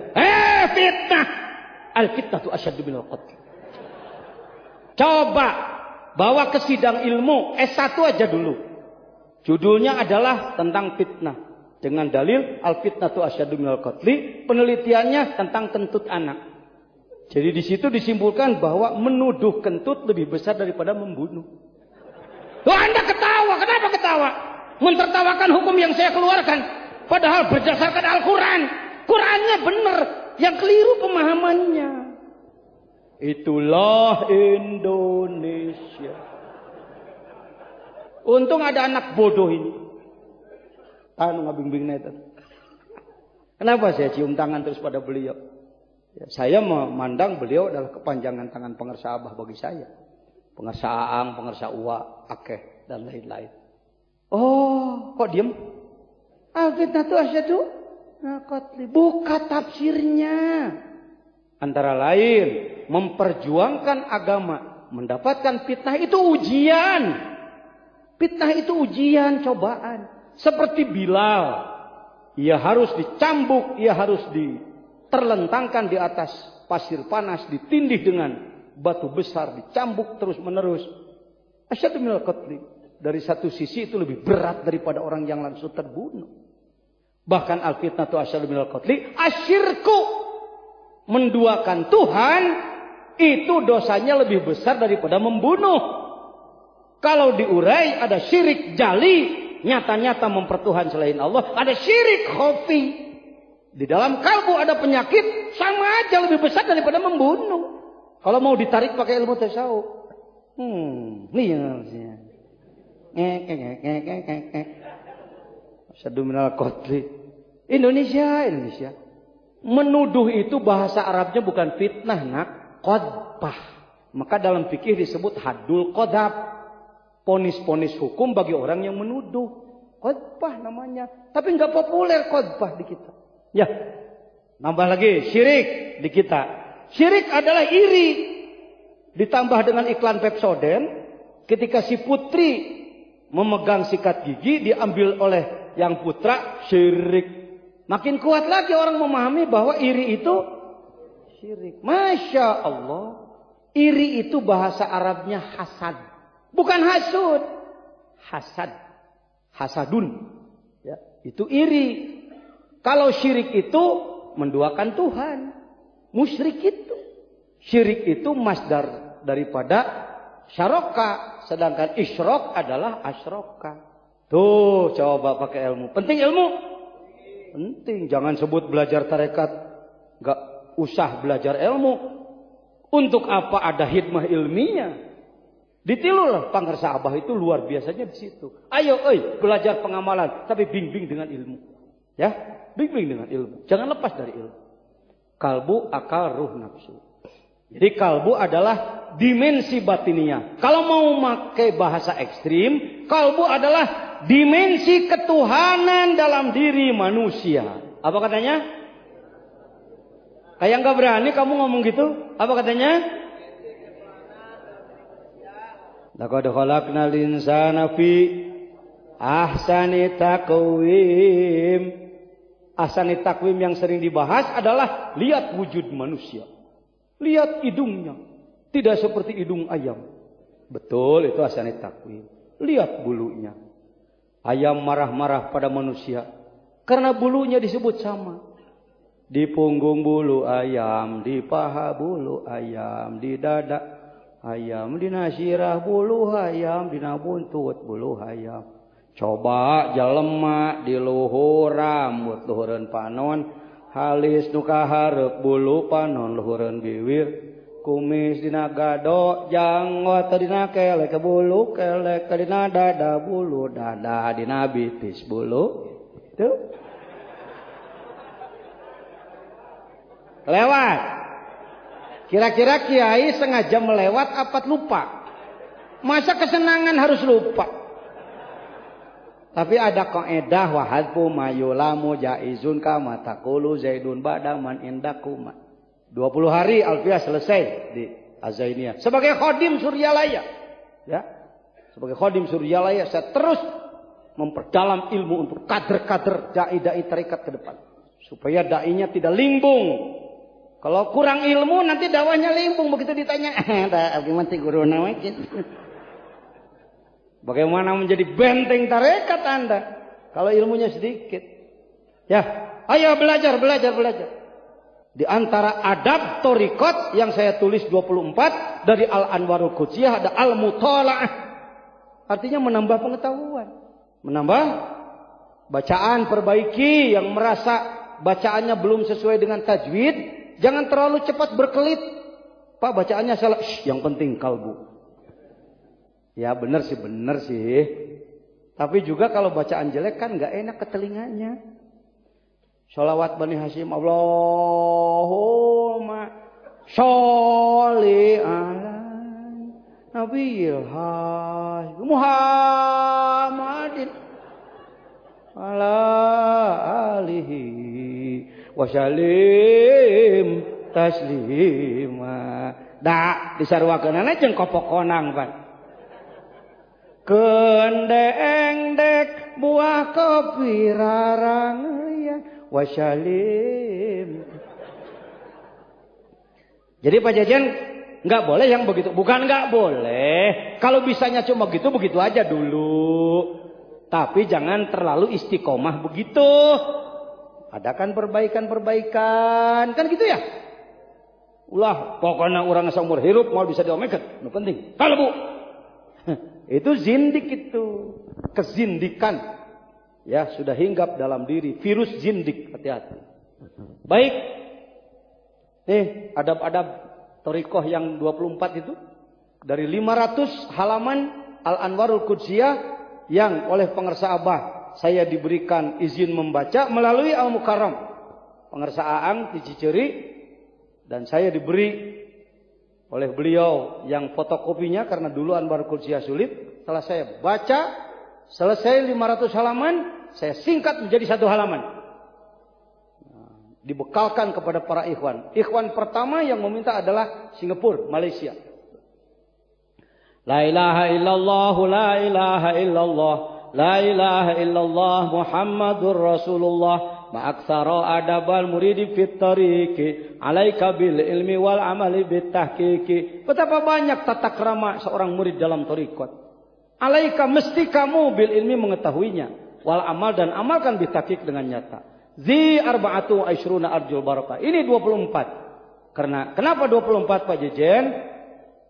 Fitnah. Al fitnah tu asyaddu minal qatl. Coba bawa ke sidang ilmu S1 aja dulu. Judulnya adalah tentang fitnah. Dengan dalil al fitnah tu asyaddu minal qatli. Penelitiannya tentang kentut anak. Jadi di situ disimpulkan bahwa menuduh kentut lebih besar daripada membunuh. Loh, Anda ketawa, kenapa ketawa? Mentertawakan hukum yang saya keluarkan. Padahal berdasarkan Al-Quran. Qurannya benar, yang keliru pemahamannya. Itulah Indonesia. Untung ada anak bodoh ini. Ngabing-bing itu. Kenapa saya cium tangan terus pada beliau? Ya, saya memandang beliau adalah kepanjangan tangan pengersa Abah bagi saya. Pengersa Aang, pengersa Uwa, Akeh, dan lain-lain. Oh, kok diem? Al-fitnah itu asyadu. Buka tafsirnya. Antara lain, memperjuangkan agama. Mendapatkan fitnah itu ujian. Fitnah itu ujian, cobaan. Seperti Bilal. Ia harus dicambuk, ia harus terlentangkan di atas pasir panas, ditindih dengan batu besar, dicambuk terus menerus. Asyaddu minal qatli. Dari satu sisi itu lebih berat daripada orang yang langsung terbunuh. Bahkan al-fitnatu asyaddu minal qatli, asyirku, menduakan Tuhan, itu dosanya lebih besar daripada membunuh. Kalau diurai ada syirik jali, nyata-nyata mempertuhan selain Allah, ada syirik khafi. Di dalam kalbu ada penyakit, sama aja lebih besar daripada membunuh. Kalau mau ditarik pakai ilmu tasawuf. Nih yang harusnya. Asyaddu minal qatli. Indonesia. Menuduh itu bahasa Arabnya bukan fitnah, nak. Qadbah. Maka dalam fikih disebut haddul qadab. Ponis-ponis hukum bagi orang yang menuduh. Qadbah namanya. Tapi nggak populer qadbah di kita. Ya, nambah lagi syirik di kita. Syirik adalah iri. Ditambah dengan iklan Pepsodent, ketika si putri memegang sikat gigi diambil oleh yang putra, syirik. Makin kuat lagi orang memahami bahwa iri itu syirik. Masya Allah, iri itu bahasa Arabnya hasad, bukan hasud. Hasadun, ya, itu iri. Kalau syirik itu menduakan Tuhan. Musyrik itu. Syirik itu masdar daripada syaraka. Sedangkan isyrok adalah asyraka. Tuh coba pakai ilmu. Penting ilmu? Penting. Jangan sebut belajar tarekat. Gak usah belajar ilmu. Untuk apa ada hikmah ilmiah? Ditilulah pangersa Abah itu luar biasanya di situ. Ayo belajar pengamalan. Tapi bimbing dengan ilmu. Ya, bimbing dengan ilmu. Jangan lepas dari ilmu. Kalbu, akal, ruh, nafsu. Jadi kalbu adalah dimensi batiniah. Kalau mau pakai bahasa ekstrim, kalbu adalah dimensi ketuhanan dalam diri manusia. Apa katanya? Kayak nggak berani kamu ngomong gitu. Apa katanya? Laqad khalaqnal insana fi ahsani taqwim. Ahsani takwim yang sering dibahas adalah lihat wujud manusia. Lihat hidungnya, Tidak seperti hidung ayam. Betul, itu asani takwil. Lihat bulunya. Ayam marah-marah pada manusia karena bulunya disebut sama. Di punggung bulu ayam, di paha bulu ayam, di dada ayam, di nasirah bulu ayam, di buntut bulu ayam. Coba jelema di luhur rambut luhureun panon, halis nu kaharep bulu panon luhureun bibir, kumis dina gado, janggot dina kelek bulu, kelek dina dada bulu, dada dina bitis bulu. Tuh. Lewat. Kira-kira kiai sengaja melewat apa lupa? Masa kesenangan harus lupa? Tapi ada kaidah wahadfu mayulamu jaizun kama taqulu zaidun ba'da man indakuma. 20 hari alfiah selesai di Azainiyah. Sebagai khadim Suryalaya, ya. Sebagai khadim Suryalaya saya terus memperdalam ilmu untuk kader-kader dai-dai tarekat ke depan. Supaya dainya tidak limbung. Kalau kurang ilmu nanti dakwahnya limbung begitu ditanya, gimana sih guru nawakin? Bagaimana menjadi benteng tarekat Anda kalau ilmunya sedikit? Ya, ayo belajar. Di antara adab tarekat yang saya tulis 24 dari Al-Anwarul Qudsiyah ada Al-Muthala'ah. Artinya menambah pengetahuan, menambah bacaan, perbaiki yang merasa bacaannya belum sesuai dengan tajwid, jangan terlalu cepat berkelit. Pak, bacaannya salah. Yang penting kalbu. Ya benar sih. Tapi juga kalau bacaan jelek kan nggak enak ke telinganya. Sholawat Bani Hashim, Allahumma sholli ala Nabiyil Hashim Muhammadin ala alihi wasallim taslima. Da disarwakeunana jeung kopokonang Pak. Kendeng dek buah kopi rarang ya wasalim. Jadi Pak Jajan nggak boleh yang begitu, bukan nggak boleh. Kalau bisanya cuma begitu aja dulu. Tapi jangan terlalu istiqomah begitu. Adakan perbaikan kan gitu ya. Ulah pokoknya orang seumur hidup mau bisa diomekan, itu penting. Kalau Bu. Itu zindik itu. Kezindikan. Ya sudah hinggap dalam diri. Virus zindik. Hati-hati. Baik. Nih adab-adab thariqah yang 24 itu. Dari 500 halaman Al-Anwarul Qudsiyah. Yang oleh pengersa Abah. Saya diberikan izin membaca melalui Al-Mukarram. Pengersa Aang di Ciceri. Dan saya diberi oleh beliau yang fotokopinya karena dulu Anwarul Qudsiyah sulit. Setelah saya baca selesai 500 halaman, saya singkat menjadi 1 halaman. Dibekalkan kepada para ikhwan. Ikhwan pertama yang meminta adalah Singapura, Malaysia. La ilaha illallah, la ilaha illallah, la ilaha illallah Muhammadur Rasulullah. Ma'aksara adabal muridi fit tariqi alaika bil ilmi wal amali bit tahqiqi. Betapa banyak tata krama seorang murid dalam thariqat. Alaika mesti kamu bil ilmi mengetahuinya, wal amal dan amalkan bit tahqiq dengan nyata. Zi arba'atu asyruna arjul barakah. Ini 24. Kenapa 24 Pak Jejen?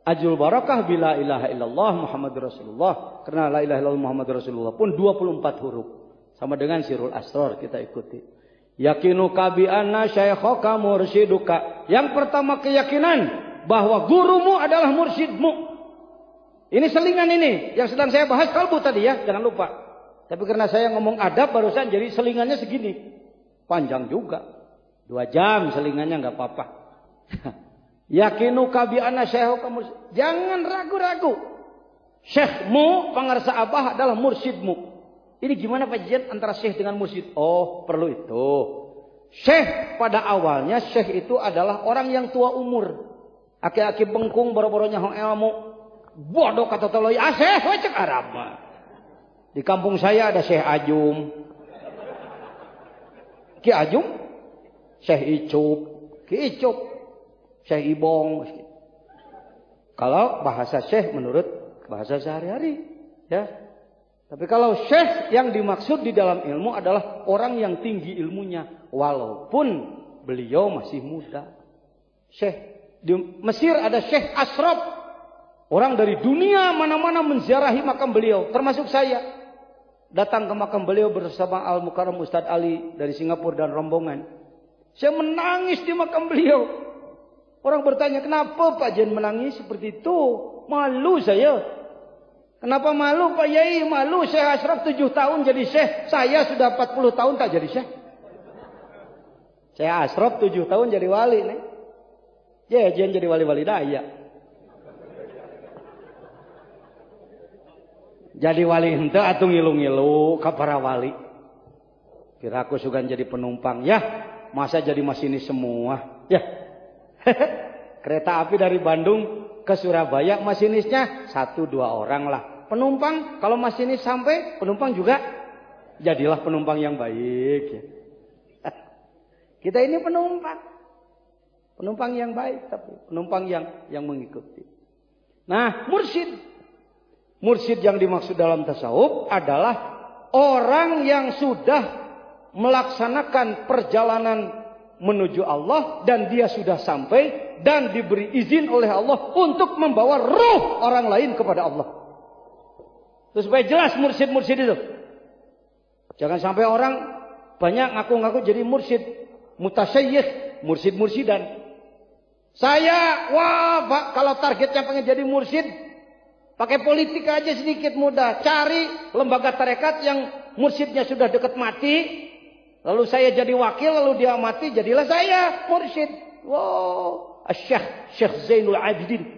Ajul barakah bila ilaha illallah Muhammadur Rasulullah. Karena la ilaha illallah Muhammadur Rasulullah pun 24 huruf. Sama dengan Sirul Asrar kita ikuti. Yakinuka bi anna syaikhaka mursyiduka. Yang pertama keyakinan bahwa gurumu adalah mursyidmu. Ini selingan ini yang sedang saya bahas kalbu tadi ya, jangan lupa. Tapi karena saya ngomong adab barusan jadi selingannya segini. Panjang juga. 2 jam selingannya enggak apa-apa. Yakinuka bi anna syaikhaka mursyid. Jangan ragu-ragu. Syekhmu pengarsa Abah adalah mursyidmu. Ini gimana Pak Jian antara syekh dengan mursyid? Oh, perlu itu. Syekh pada awalnya syekh itu adalah orang yang tua umur. Aki-aki bengkung boro-boronya hong ilmu. Bodoh kata toloy, syekh wecek Arab. Di kampung saya ada Syekh Ajum. Ki Ajum, Syekh Icup, Ki Icup, Syekh Ibong. Kalau bahasa syekh menurut bahasa sehari-hari, ya. Tapi kalau syekh yang dimaksud di dalam ilmu adalah orang yang tinggi ilmunya, walaupun beliau masih muda. Syekh di Mesir ada Syekh Ashraf, orang dari dunia mana-mana menziarahi makam beliau, termasuk saya. Datang ke makam beliau bersama Al-Mukarram Ustadz Ali dari Singapura dan rombongan. Saya menangis di makam beliau. Orang bertanya, kenapa Pak Jen menangis seperti itu? Malu saya. Kenapa malu Pak Yai? Malu Syekh Ashraf 7 tahun jadi syekh. Saya sudah 40 tahun tak jadi syekh. Syekh Ashraf 7 tahun jadi wali nih. Ya, Jen jadi wali-wali daya. Jadi wali ente atuh ngilu-ngilu ka para wali. Kira aku sugan jadi penumpang. Ya, masa jadi masinis semua. Ya. Kereta api dari Bandung ke Surabaya masinisnya 1-2 orang lah. Penumpang kalau masinis sampai, penumpang juga jadilah penumpang yang baik. Ya. Kita ini penumpang. Penumpang yang baik, tapi penumpang yang mengikuti. Nah, mursyid yang dimaksud dalam tasawuf adalah orang yang sudah melaksanakan perjalanan menuju Allah dan dia sudah sampai dan diberi izin oleh Allah untuk membawa ruh orang lain kepada Allah. Terus supaya jelas mursyid itu. Jangan sampai orang banyak ngaku-ngaku jadi mursyid, mutasyayikh, mursyid-mursydan. Saya, Pak, kalau targetnya pengen jadi mursyid, pakai politik aja sedikit mudah. Cari lembaga tarekat yang mursyidnya sudah dekat mati. Lalu saya jadi wakil, lalu dia mati, jadilah saya mursyid. Wow, Syekh Zainul Abidin.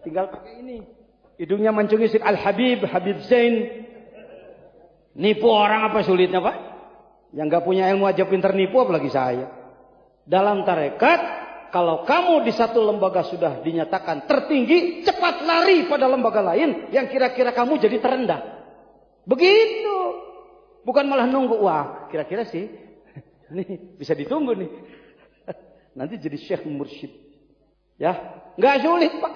Tinggal pakai ini. Hidungnya mancungi Syekh Al-Habib, Habib Zain. Nipu orang apa sulitnya, Pak? Yang gak punya ilmu aja pinter nipu, apalagi saya. Dalam tarekat, kalau kamu di satu lembaga sudah dinyatakan tertinggi, cepat lari pada lembaga lain yang kira-kira kamu jadi terendah. Begitu. Bukan malah nunggu. Wah, kira-kira sih. Ini bisa ditunggu nih. Nanti jadi syekh mursyid. Ya, nggak sulit Pak.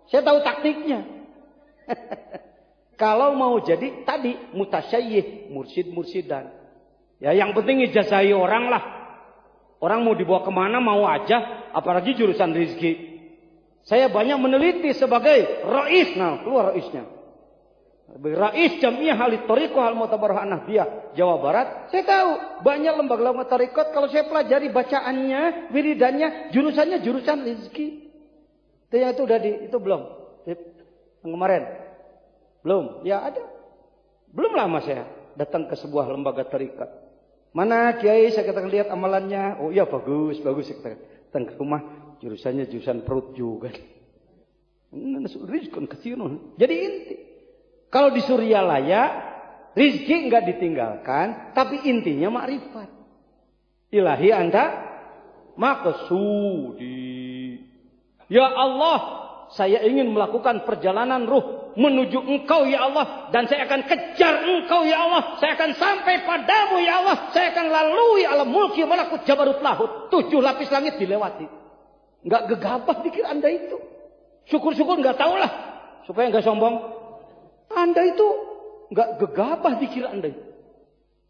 Saya tahu taktiknya. Kalau mau jadi tadi mutasyayikh, mursyid-mursydan. Ya, yang penting ijazahi orang lah. Orang mau dibawa kemana mau aja, apalagi jurusan rizki. Saya banyak meneliti sebagai rais, nah keluar raisnya. Rais Jamiah Ahli Thariqah Al-Mu'tabarah An-Nahdiyah Jawa Barat. Saya tahu banyak lembaga-lembaga tarekat kalau saya pelajari bacaannya, wiridannya, jurusannya jurusan rizki. Itu udah itu belum? Yang kemarin belum? Ya ada. Belum lama saya datang ke sebuah lembaga tarekat. Mana kiai, saya katakan lihat amalannya. Oh iya bagus. Saya katakan datang ke rumah, jurusannya jurusan perut juga. Rizkun katsirun. Jadi inti. Kalau di Suryalaya, rizki enggak ditinggalkan, tapi intinya makrifat. Ilahi anta maqsudi. Ya Allah, saya ingin melakukan perjalanan ruh menuju Engkau ya Allah, dan saya akan kejar Engkau ya Allah, saya akan sampai padamu ya Allah, saya akan lalui alam mulki malakut jabarut lahut, 7 lapis langit dilewati. Enggak gegabah pikir Anda itu. Syukur-syukur enggak tahulah supaya enggak sombong. Anda itu enggak gegabah pikir Anda itu.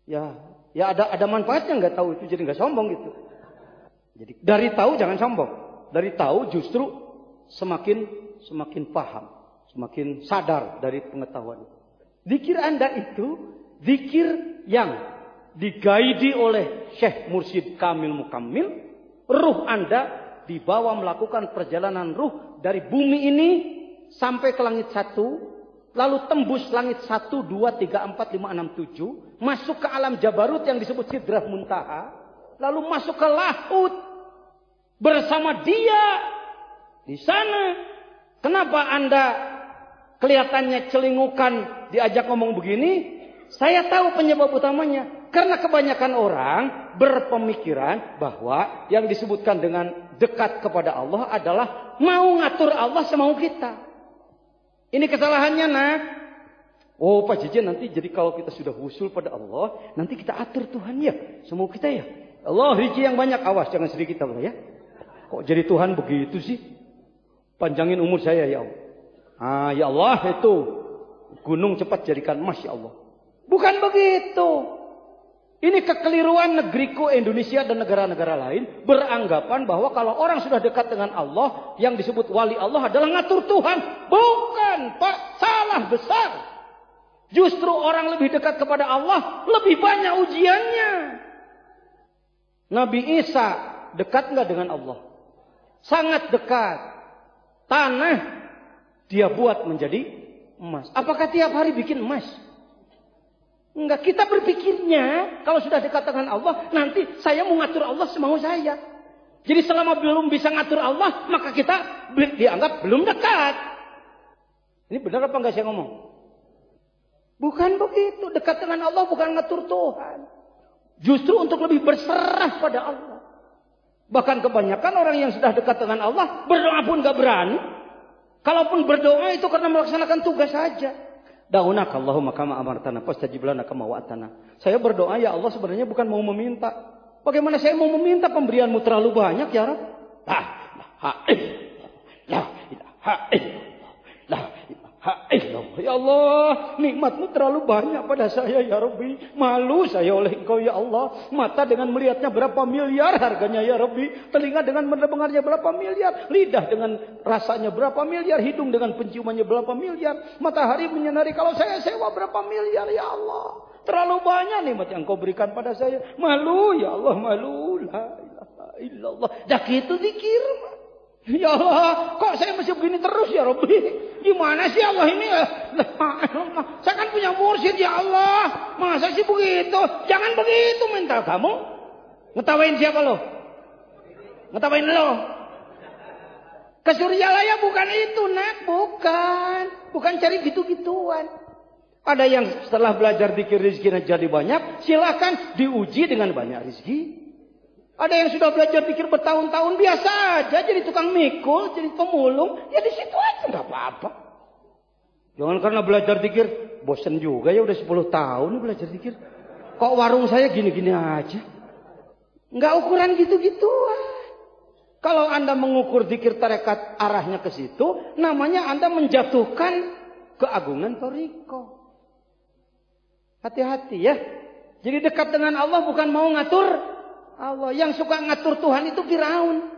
Ya ada manfaatnya enggak tahu itu, jadi enggak sombong gitu. Jadi dari tahu jangan sombong. Dari tahu justru semakin paham. Semakin sadar dari pengetahuan. Zikir Anda itu zikir yang digaidi oleh Syekh Mursyid Kamil Mukammil. Ruh Anda dibawa melakukan perjalanan ruh dari bumi ini sampai ke langit 1, lalu tembus langit 1, 2, 3, 4, 5, 6, 7, masuk ke alam Jabarut yang disebut Sidrah Muntaha, lalu masuk ke Lahut bersama dia di sana. Kenapa Anda kelihatannya celingukan diajak ngomong begini? Saya tahu penyebab utamanya. Karena kebanyakan orang berpemikiran bahwa yang disebutkan dengan dekat kepada Allah adalah mau ngatur Allah semau kita. Ini kesalahannya nak. Oh Pak Jejen, nanti jadi kalau kita sudah wusul pada Allah, nanti kita atur Tuhan ya, semau kita ya. Allah rezeki yang banyak, awas jangan sedikit Allah ya. Kok jadi Tuhan begitu sih? Panjangin umur saya ya Allah. Ya Allah itu gunung cepat jadikan emas ya Allah. Bukan begitu. Ini kekeliruan negeriku Indonesia dan negara-negara lain beranggapan bahwa kalau orang sudah dekat dengan Allah yang disebut wali Allah adalah ngatur Tuhan. Bukan, Pak, salah besar. Justru orang lebih dekat kepada Allah lebih banyak ujiannya. Nabi Isa dekat nggak dengan Allah? Sangat dekat. Tanah dia buat menjadi emas. Apakah tiap hari bikin emas? Enggak, kita berpikirnya kalau sudah dekat dengan Allah, nanti saya mau ngatur Allah semau saya. Jadi selama belum bisa ngatur Allah, maka kita dianggap belum dekat. Ini benar apa enggak saya ngomong? Bukan begitu. Dekat dengan Allah bukan ngatur Tuhan. Justru untuk lebih berserah pada Allah. Bahkan kebanyakan orang yang sudah dekat dengan Allah, berdoa pun enggak berani. Kalaupun berdoa itu karena melaksanakan tugas saja. Da'unaka Allahumma kama amartana fastajib lana kama wa'atana. Saya berdoa ya Allah sebenarnya bukan mau meminta. Bagaimana saya mau meminta pemberianmu terlalu banyak ya Rabb? Ya Allah, nikmatmu terlalu banyak pada saya ya Rabbi. Malu saya oleh Engkau ya Allah. Mata dengan melihatnya berapa miliar harganya ya Rabbi. Telinga dengan mendengarnya berapa miliar. Lidah dengan rasanya berapa miliar. Hidung dengan penciumannya berapa miliar. Matahari menyinari kalau saya sewa berapa miliar ya Allah. Terlalu banyak nikmat yang Kau berikan pada saya. Malu ya Allah, malu. La ilaha illallah. Dah gitu zikir. Ya Allah, kok saya masih begini terus ya Rabbi? Gimana sih Allah ini? Saya kan punya mursyid ya Allah. Masa sih begitu? Jangan begitu mental kamu. Ngetawain siapa lo? Ngetawain lo? Ke Suryalaya bukan itu, Nak. Bukan. Bukan cari gitu-gituan. Ada yang setelah belajar zikir rizkinya jadi banyak, silakan diuji dengan banyak rizki. Ada yang sudah belajar pikir bertahun-tahun biasa aja jadi tukang mikul, jadi pemulung, ya di situ aja nggak apa-apa. Jangan karena belajar pikir bosan juga ya udah 10 tahun belajar pikir. Kok warung saya gini-gini aja? Nggak ukuran gitu-gituan. Kalau Anda mengukur zikir tarekat arahnya ke situ, namanya Anda menjatuhkan keagungan thariqah. Hati-hati ya. Jadi dekat dengan Allah bukan mau ngatur Allah. Yang suka ngatur Tuhan itu Firaun.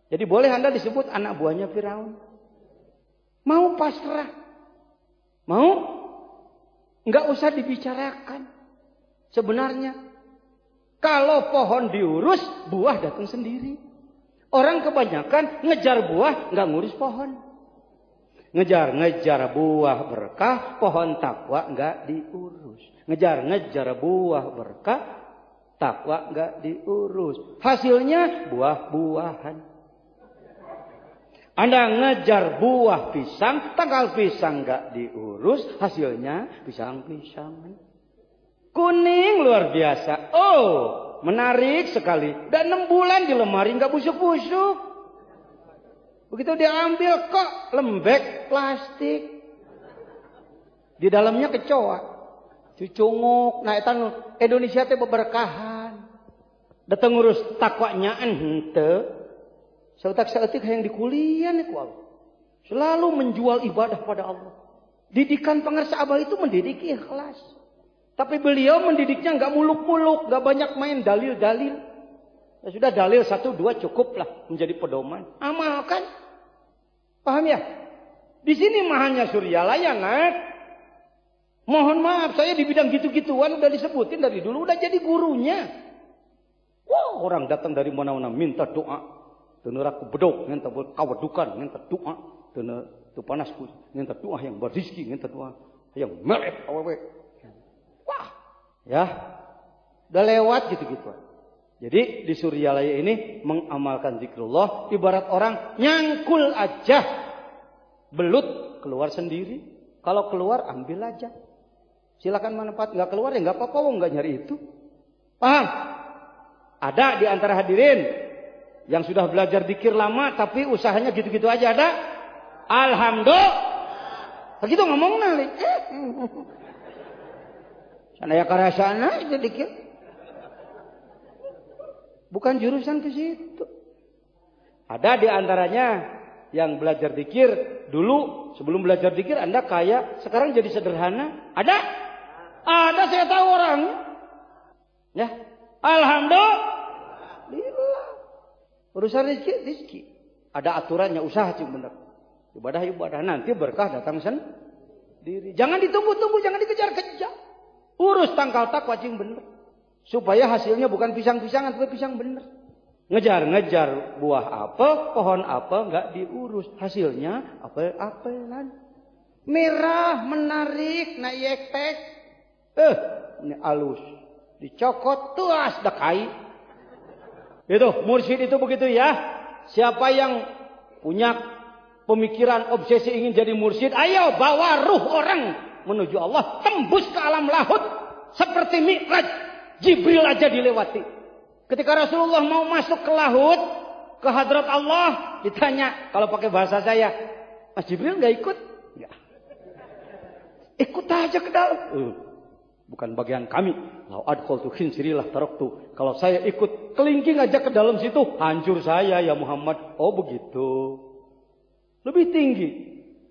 Jadi boleh Anda disebut anak buahnya Firaun. Mau pasrah. Mau? Enggak usah dibicarakan. Sebenarnya. Kalau pohon diurus, buah datang sendiri. Orang kebanyakan ngejar buah, enggak ngurus pohon. Ngejar buah berkah, pohon takwa enggak diurus. Ngejar buah berkah, takwa enggak diurus. Hasilnya buah-buahan. Anda ngejar buah pisang, tanggal pisang enggak diurus, hasilnya pisang-pisangan. Kuning luar biasa. Oh, menarik sekali. Dan 6 bulan di lemari enggak busuk-busuk. Begitu diambil kok lembek plastik. Di dalamnya kecoa. Cucunguk, nah itu Indonesia teh beberkahan. Datang ngurus takwanya henteu. Sautak-sautik yang di kuliah nih kual. Selalu menjual ibadah pada Allah. Didikan pengarsa Abah itu mendidik ikhlas. Tapi beliau mendidiknya enggak muluk-muluk, enggak banyak main dalil-dalil. Ya sudah dalil 1, 2 cukuplah menjadi pedoman. Amalkan. Paham ya? Di sini mahanya Suryalaya, Nak. Mohon maaf, saya di bidang gitu-gituan udah disebutin dari dulu, udah jadi gurunya. Wah, orang datang dari mana-mana minta doa. Teneraku bedok, minta kawadukan, minta doa. Tu panasku, minta doa yang berizki, minta doa yang melek awewe. Wah, ya. Udah lewat gitu-gituan. Jadi di Suryalaya ini mengamalkan zikrullah ibarat orang nyangkul aja. Belut keluar sendiri. Kalau keluar ambil aja. Silakan manfaat, enggak keluar ya enggak apa-apa, enggak nyari itu. Paham? Ada di antara hadirin yang sudah belajar zikir lama tapi usahanya gitu-gitu aja ada? Alhamdulillah. Begitu ngomong nali. Sanaya karasana itu zikir. Bukan jurusan ke situ. Ada di antaranya yang belajar zikir dulu sebelum belajar zikir Anda kaya, sekarang jadi sederhana? Ada? Ada, saya tahu orangnya. Ya. Alhamdulillah. Urusan rezeki. Ada aturannya, usaha cing bener. Ibadah nanti berkah datang sendiri. Jangan ditunggu-tunggu, jangan dikejar-kejar. Urus tangkal takwa cing bener. Supaya hasilnya bukan pisang-pisangan, tapi pisang bener. Ngejar-ngejar buah apel, pohon apel nggak diurus, hasilnya apel-apelan. Merah, menarik, naik-tek. Ini alus. Dicokot, tuas, dakai. Itu, mursyid itu begitu ya. Siapa yang punya pemikiran obsesi ingin jadi mursyid, ayo bawa ruh orang menuju Allah, tembus ke alam lahut seperti Mi'raj. Jibril aja dilewati. Ketika Rasulullah mau masuk ke lahut, ke hadrat Allah, ditanya, kalau pakai bahasa saya, Mas Jibril nggak ikut? Nggak. Ikut aja ke dalam. Bukan bagian kami. Lau adkhaltu khinsirilah taraktu. Kalau saya ikut kelingking aja ke dalam situ, hancur saya ya Muhammad. Oh begitu. Lebih tinggi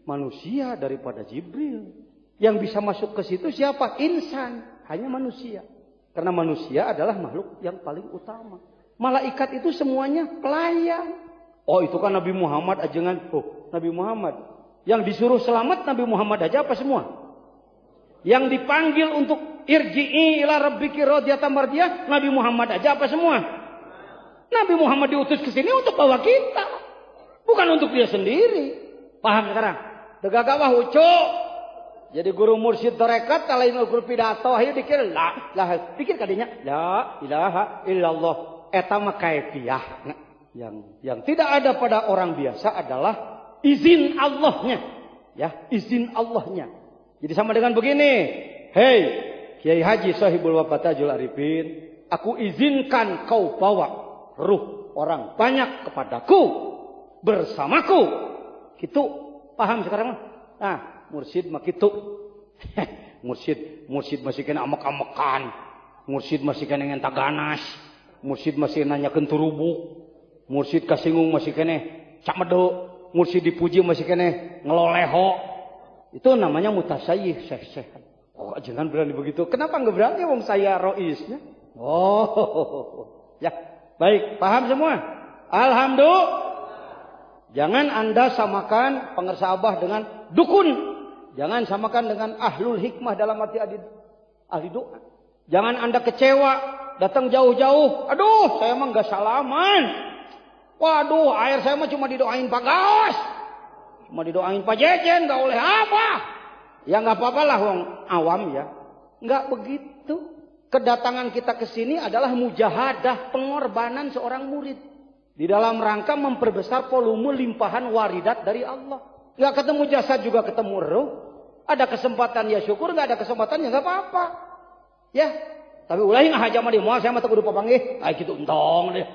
manusia daripada Jibril. Yang bisa masuk ke situ siapa? Insan. Hanya manusia. Karena manusia adalah makhluk yang paling utama. Malaikat itu semuanya pelayan. Oh itu kan Nabi Muhammad ajengan. Oh Nabi Muhammad. Yang disuruh selamat Nabi Muhammad aja apa semua? Yang dipanggil untuk irji'i ila rabbiki radiyatan mardiyah Nabi Muhammad aja apa semua? Nabi Muhammad diutus ke sini untuk bawa kita, bukan untuk dia sendiri. Paham sekarang? Tegak wah ucuk. Jadi guru mursyid tarekat lain guru pidato ayo dikir lah pikir kadinya la ilaha illallah eta mah kaifiah. Nah, yang tidak ada pada orang biasa adalah izin Allahnya. Ya, izin Allahnya. Jadi sama dengan begini. Hei, Kiai Haji Sahibul Wafatajul Arifin, aku izinkan kau bawa ruh orang banyak kepadaku bersamaku. Gitu. Paham sekarang? Nah, mursyid mah gitu. Mursyid masih kena amek-amekan. Mursyid masih kena ngenta ganas. Mursyid masih nanya kenturubuk. Mursyid kasinggung masih kena cak medo. Mursyid dipuji masih kena ngeloleho. Itu namanya mutasayyih, syekh-syekh. Oh, jangan berani begitu. Kenapa enggak berani wong saya roisnya? Oh. Ya, baik, paham semua? Alhamdulillah. Jangan Anda samakan pengersa Abah dengan dukun. Jangan samakan dengan ahlul hikmah dalam arti ahli doa. Jangan Anda kecewa, datang jauh-jauh. Aduh, saya mah enggak salaman. Waduh, air saya mah cuma didoain Pak Gaos. Cuma didoain Pak Jejen, gak oleh apa. Ya gak apa-apa lah wong awam ya. Gak begitu. Kedatangan kita ke sini adalah mujahadah, pengorbanan seorang murid. Di dalam rangka memperbesar volume limpahan waridat dari Allah. Gak ketemu jasad juga ketemu roh. Ada kesempatan ya syukur, gak ada kesempatan ya gak apa-apa. Ya, tapi ulah ngah aja mah di moal saya mah teu kudu papanggih. Ay kitu entong deh.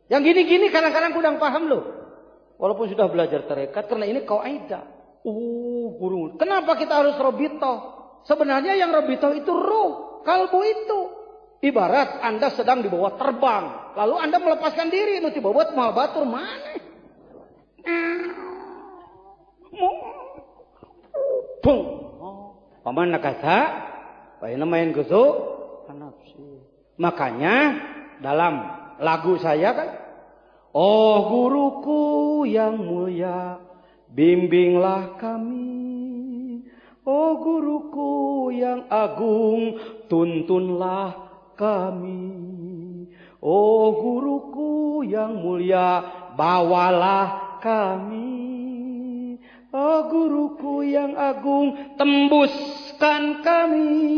Yang gini-gini kadang-kadang kurang paham loh. Walaupun sudah belajar tarekat, karena ini kaidah. Guru. Kenapa kita harus robitoh? Sebenarnya yang robitoh itu ruh, kalbu itu. Ibarat Anda sedang dibawa terbang, lalu Anda melepaskan diri, nu tiba buat mal batur mana? Bung. Paman kata, paina main gusu, nafsu. Makanya dalam lagu saya kan, oh guruku yang mulia, bimbinglah kami. Oh guruku yang agung, tuntunlah kami. Oh guruku yang mulia, bawalah kami. Oh guruku yang agung, tembuskan kami.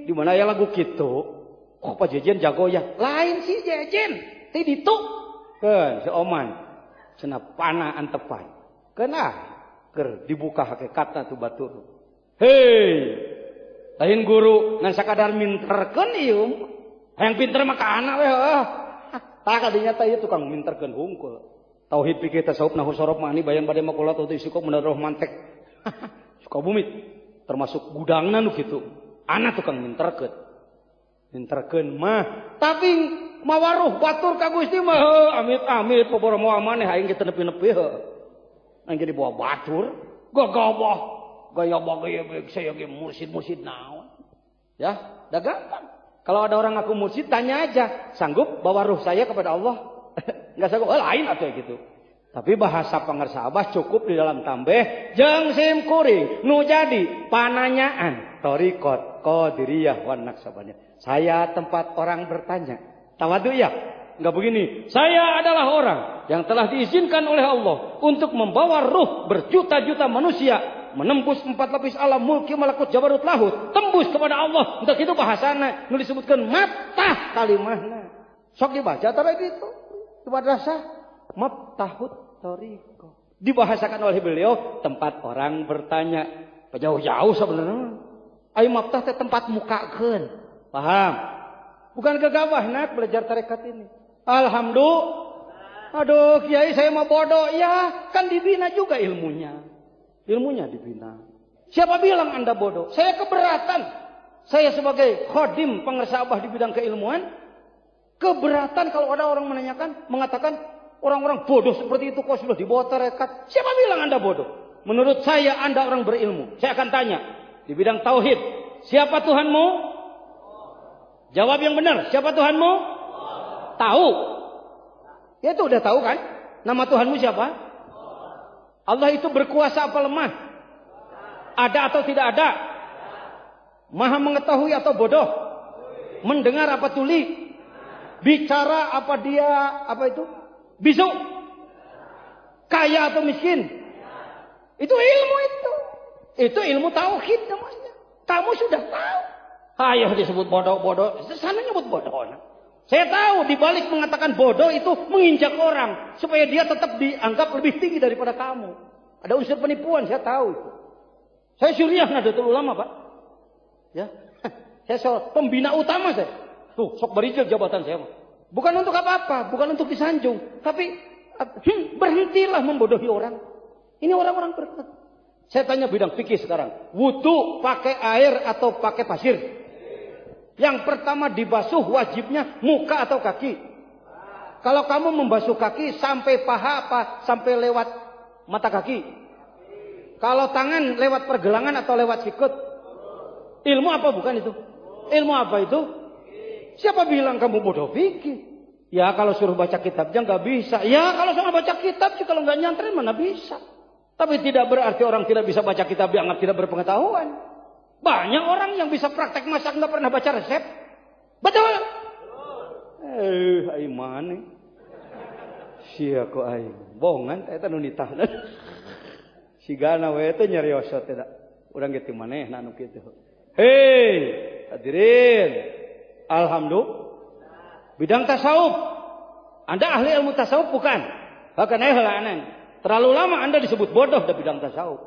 Di mana ya lagu gitu? Oh Pak Jejen jago ya. Lain sih Jejen. Ti ditu. Kan, si Oman, cenah panah antepan. Kena, ker dibuka hakikatna tu batur. Hei, lain guru ngan sakadar minterkeun ieu. Hayang pinter mah ka anak we heuh. Tah kadinya teh ieu tukang minterkeun hungkul. Tauhid pikir tasawuf nahu sorop mah ani bayan bade makulat tu isi kok menaruh mantek. Sukabumi termasuk gudangna nu kitu. Anak tukang minterkeun. Minterkeun mah tapi mawaruh batur ka Gusti mah amit-amit poboro moal maneh aing ge teu nepi-nepi heuh. Aing ge dibawa batur, gagawah, gaya bagaya saya ge mursid naon. Ya, dah gampang. Kalau ada orang ngaku mursid tanya aja, sanggup bawa ruh saya kepada Allah? Enggak sanggup, lain atau gitu. Tapi bahasa pangarsa Abah cukup di dalam tambeh jeung sim kuring nu jadi pananyaan thariqat qadiriyah wan naqsabandiyah. Saya tempat orang bertanya. Tawadu ya? Enggak begini. Saya adalah orang yang telah diizinkan oleh Allah untuk membawa ruh berjuta-juta manusia menembus 4 lapis alam mulki malakut jabarut lahut tembus kepada Allah. Untuk itu bahasana nu disebutkan matah kalimahna. Sok dibaca tara gitu. Di madrasah matahut thariqah. Dibahasakan oleh beliau tempat orang bertanya. Jauh-jauh sebenarnya. Ai maftah teh tempat mukakeun. Paham? Bukan gegabahna belajar tarekat ini. Alhamdulillah. Aduh, kiai saya mah bodoh. Ya, kan dibina juga ilmunya. Ilmunya dibina. Siapa bilang Anda bodoh? Saya keberatan. Saya sebagai khodim pengersa Abah di bidang keilmuan, keberatan kalau ada orang menanyakan, mengatakan orang-orang bodoh seperti itu kok sudah dibawa tarekat. Siapa bilang Anda bodoh? Menurut saya Anda orang berilmu. Saya akan tanya di bidang tauhid, siapa Tuhanmu? Jawab yang benar. Siapa Tuhanmu? Tahu. Ya itu udah tahu kan? Nama Tuhanmu siapa? Allah itu berkuasa apa lemah? Ada atau tidak ada? Maha mengetahui atau bodoh? Mendengar apa tuli? Bicara apa dia? Apa itu? Bisu? Kaya atau miskin? Itu ilmu itu. Itu ilmu tauhid namanya. Kamu sudah tahu. Ayo disebut bodoh-bodoh. Sana nyebut bodoh. Saya tahu dibalik mengatakan bodoh itu menginjak orang supaya dia tetap dianggap lebih tinggi daripada kamu. Ada unsur penipuan, saya tahu itu. Saya Syuriah Nahdlatul Ulama, Pak. Ya. Saya pembina utama saya. Tuh, sok barijil jabatan saya. Bukan untuk apa-apa, bukan untuk disanjung, tapi berhentilah membodohi orang. Ini orang-orang berkat. Saya tanya bidang fikih sekarang. Wudu pakai air atau pakai pasir? Yang pertama dibasuh wajibnya muka atau kaki. Kalau kamu membasuh kaki sampai paha apa sampai lewat mata kaki? Kalau tangan lewat pergelangan atau lewat sikut? Ilmu apa bukan itu? Ilmu apa itu? Siapa bilang kamu bodoh fikih? Ya kalau suruh baca kitabnya nggak bisa. Ya kalau suruh baca kitab sih kalau nggak nyantren mana bisa. Tapi tidak berarti orang tidak bisa baca kitab dianggap tidak berpengetahuan. Banyak orang yang bisa praktek masak nggak pernah baca resep. Betul? Ai mana? Sia ko ai. Bohongan eta nu nitahna. Sigana we teh nyariosot teh da. Urang ge teu manehna anu kitu. Hei, hadirin. Alhamdulillah. Bidang tasawuf. Anda ahli ilmu tasawuf bukan? Bahkan helanan. Terlalu lama Anda disebut bodoh di bidang tasawuf.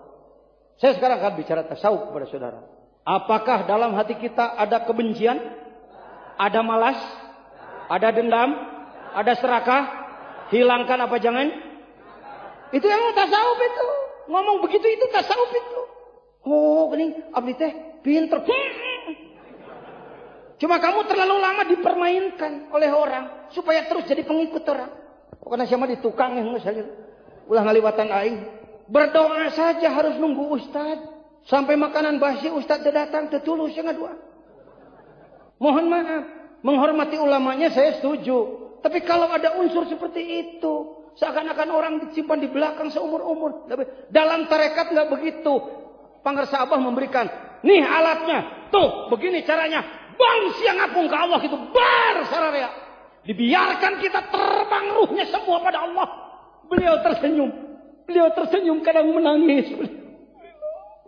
Saya sekarang akan bicara tasawuf kepada saudara. Apakah dalam hati kita ada kebencian? Ada malas? Ada dendam? Ada serakah? Hilangkan apa jangan? Itu yang tasawuf itu. Ngomong begitu itu tasawuf itu. Oh, gini, abdi teh pinter. Cuma kamu terlalu lama dipermainkan oleh orang supaya terus jadi pengikut orang. Pokoknya siapa di tukang yang saya ulah ngaliwatan aing. Berdoa saja harus nunggu ustad. Sampai makanan basi ustad datang tetulus yang ngadua. Mohon maaf, menghormati ulamanya saya setuju. Tapi kalau ada unsur seperti itu, seakan-akan orang disimpan di belakang seumur-umur. Dalam tarekat nggak begitu. Pangersa Abah memberikan, nih alatnya, tuh begini caranya. Bang siang ngapung ke Allah itu bar sararea. Dibiarkan kita terbang ruhnya semua pada Allah. Beliau tersenyum kadang menangis.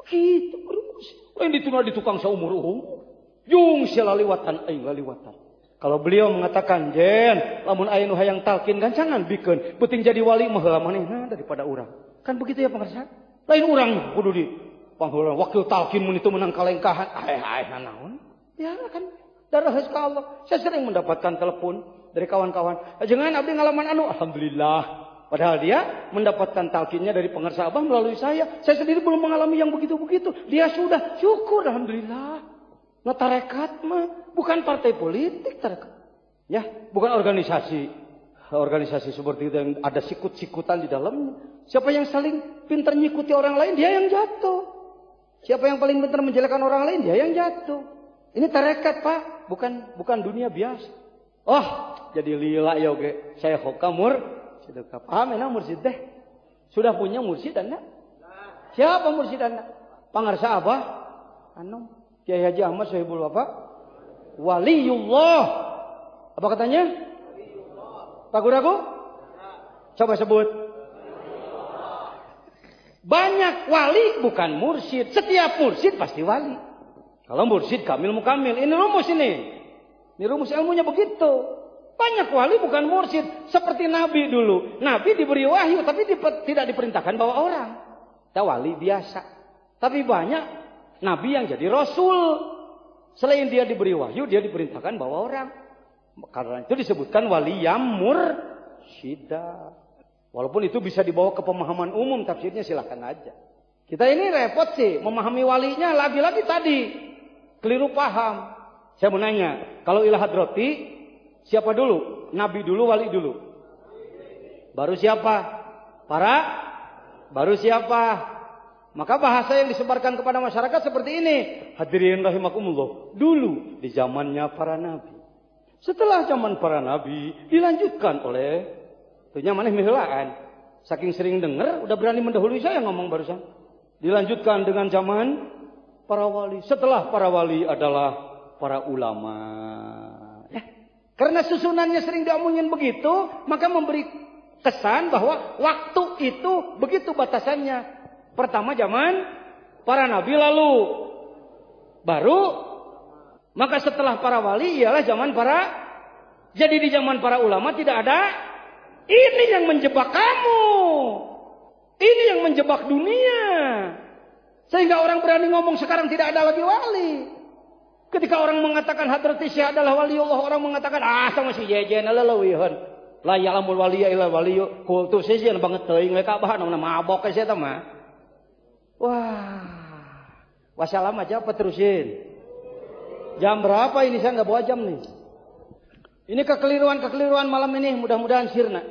Gitu terus. Lain dituna di tukang seumur-umur. Yung sia laliwatan aing laliwatan. Kalau beliau mengatakan, "Jen, lamun aya nu hayang talkin gancangan bikeun, penting jadi wali mah heula manehna daripada urang." Kan begitu ya pangarsa? Lain urang kudu di panggeulan wakil talkin mun itu menang kalengkahan. Naon? Ya kan darah ka Allah. Saya sering mendapatkan telepon dari kawan-kawan. "Jangan abdi ngalaman anu." Alhamdulillah. Padahal dia mendapatkan talkinnya dari pengersa Abah melalui saya. Saya sendiri belum mengalami yang begitu-begitu. Dia sudah, syukur alhamdulillah. Nah tarekat mah bukan partai politik tarekat. Ya, bukan organisasi. Organisasi seperti itu yang ada sikut-sikutan di dalamnya. Siapa yang saling pintar nyikuti orang lain, dia yang jatuh. Siapa yang paling pintar menjelekkan orang lain, dia yang jatuh. Ini tarekat, Pak, bukan dunia biasa. Oh, jadi lila ya oke. Saya hokamur, sudah paham enak mursyid teh. Sudah punya mursyid Anda? Siapa mursyid Anda? Pangarsa apa? Anu, Kiai Haji Ahmad Sohibul Wafa. Waliullah. Apa katanya? Ragu-ragu? Coba sebut. Banyak wali bukan mursyid. Setiap mursyid pasti wali. Kalau mursyid kamil mukamil. Ini rumus ini. Ini rumus ilmunya begitu. Banyak wali bukan mursyid. Seperti Nabi dulu. Nabi diberi wahyu tapi tidak diperintahkan bawa orang. Kita wali biasa. Tapi banyak Nabi yang jadi Rasul. Selain dia diberi wahyu, dia diperintahkan bawa orang. Karena itu disebutkan wali yang mursyida. Walaupun itu bisa dibawa ke pemahaman umum, tafsirnya silahkan aja. Kita ini repot sih, memahami walinya lagi-lagi tadi. Keliru paham. Saya mau nanya, kalau ilah hadrati, siapa dulu? Nabi dulu, wali dulu? Baru siapa? Baru siapa? Maka bahasa yang disebarkan kepada masyarakat seperti ini. Hadirin rahimakumullah. Dulu, di zamannya para nabi. Setelah zaman para nabi dilanjutkan oleh tentunya maneh mihelaan. Saking sering dengar udah berani mendahului saya ngomong barusan. Dilanjutkan dengan zaman para wali. Setelah para wali adalah para ulama. Ya. Karena susunannya sering diomongin begitu, maka memberi kesan bahwa waktu itu begitu batasannya. Pertama zaman para nabi lalu baru. Maka setelah para wali ialah zaman para. Jadi di zaman para ulama tidak ada. Ini yang menjebak kamu. Ini yang menjebak dunia. Sehingga orang berani ngomong sekarang tidak ada lagi wali. Ketika orang mengatakan hadrati syekh adalah waliullah, orang mengatakan sama si jejen leuweuhan. La ya'lamul waliya illa waliyu. Kultus sejen banget teuing we ka bahan mabok ke eta mah. Wah. Wassalam aja apa terusin? Jam berapa ini? Saya nggak bawa jam nih. Ini kekeliruan malam ini mudah-mudahan sirna.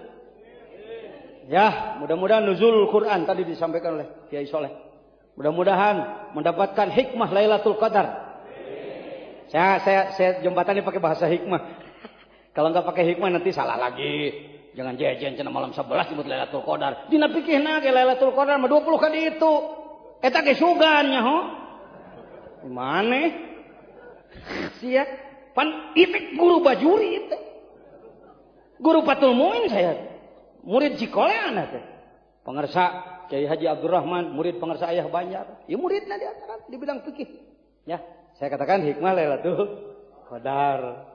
Ya, mudah-mudahan nuzul Quran tadi disampaikan oleh Kiai Soleh. Mudah-mudahan mendapatkan hikmah Lailatul Qadar. Saya jembatannya pakai bahasa hikmah. Kalau nggak pakai hikmah nanti salah lagi. Jangan jejen cenah malam 11 disebut Lailatul Qadar. Dina pikihna ge Lailatul Qadar mah 20 kali itu. Eta ge sugan nya ho. Gimana? Sia, pan itu guru bajuri itu. Guru Patul Muin saya. Murid Cikolean teh. Pangarsa Kiai Haji Abdurrahman, murid pangarsa Ayah Banjar. Ya muridna di antara di bidang fikih. Ya, saya katakan hikmah Lailatul Qadar.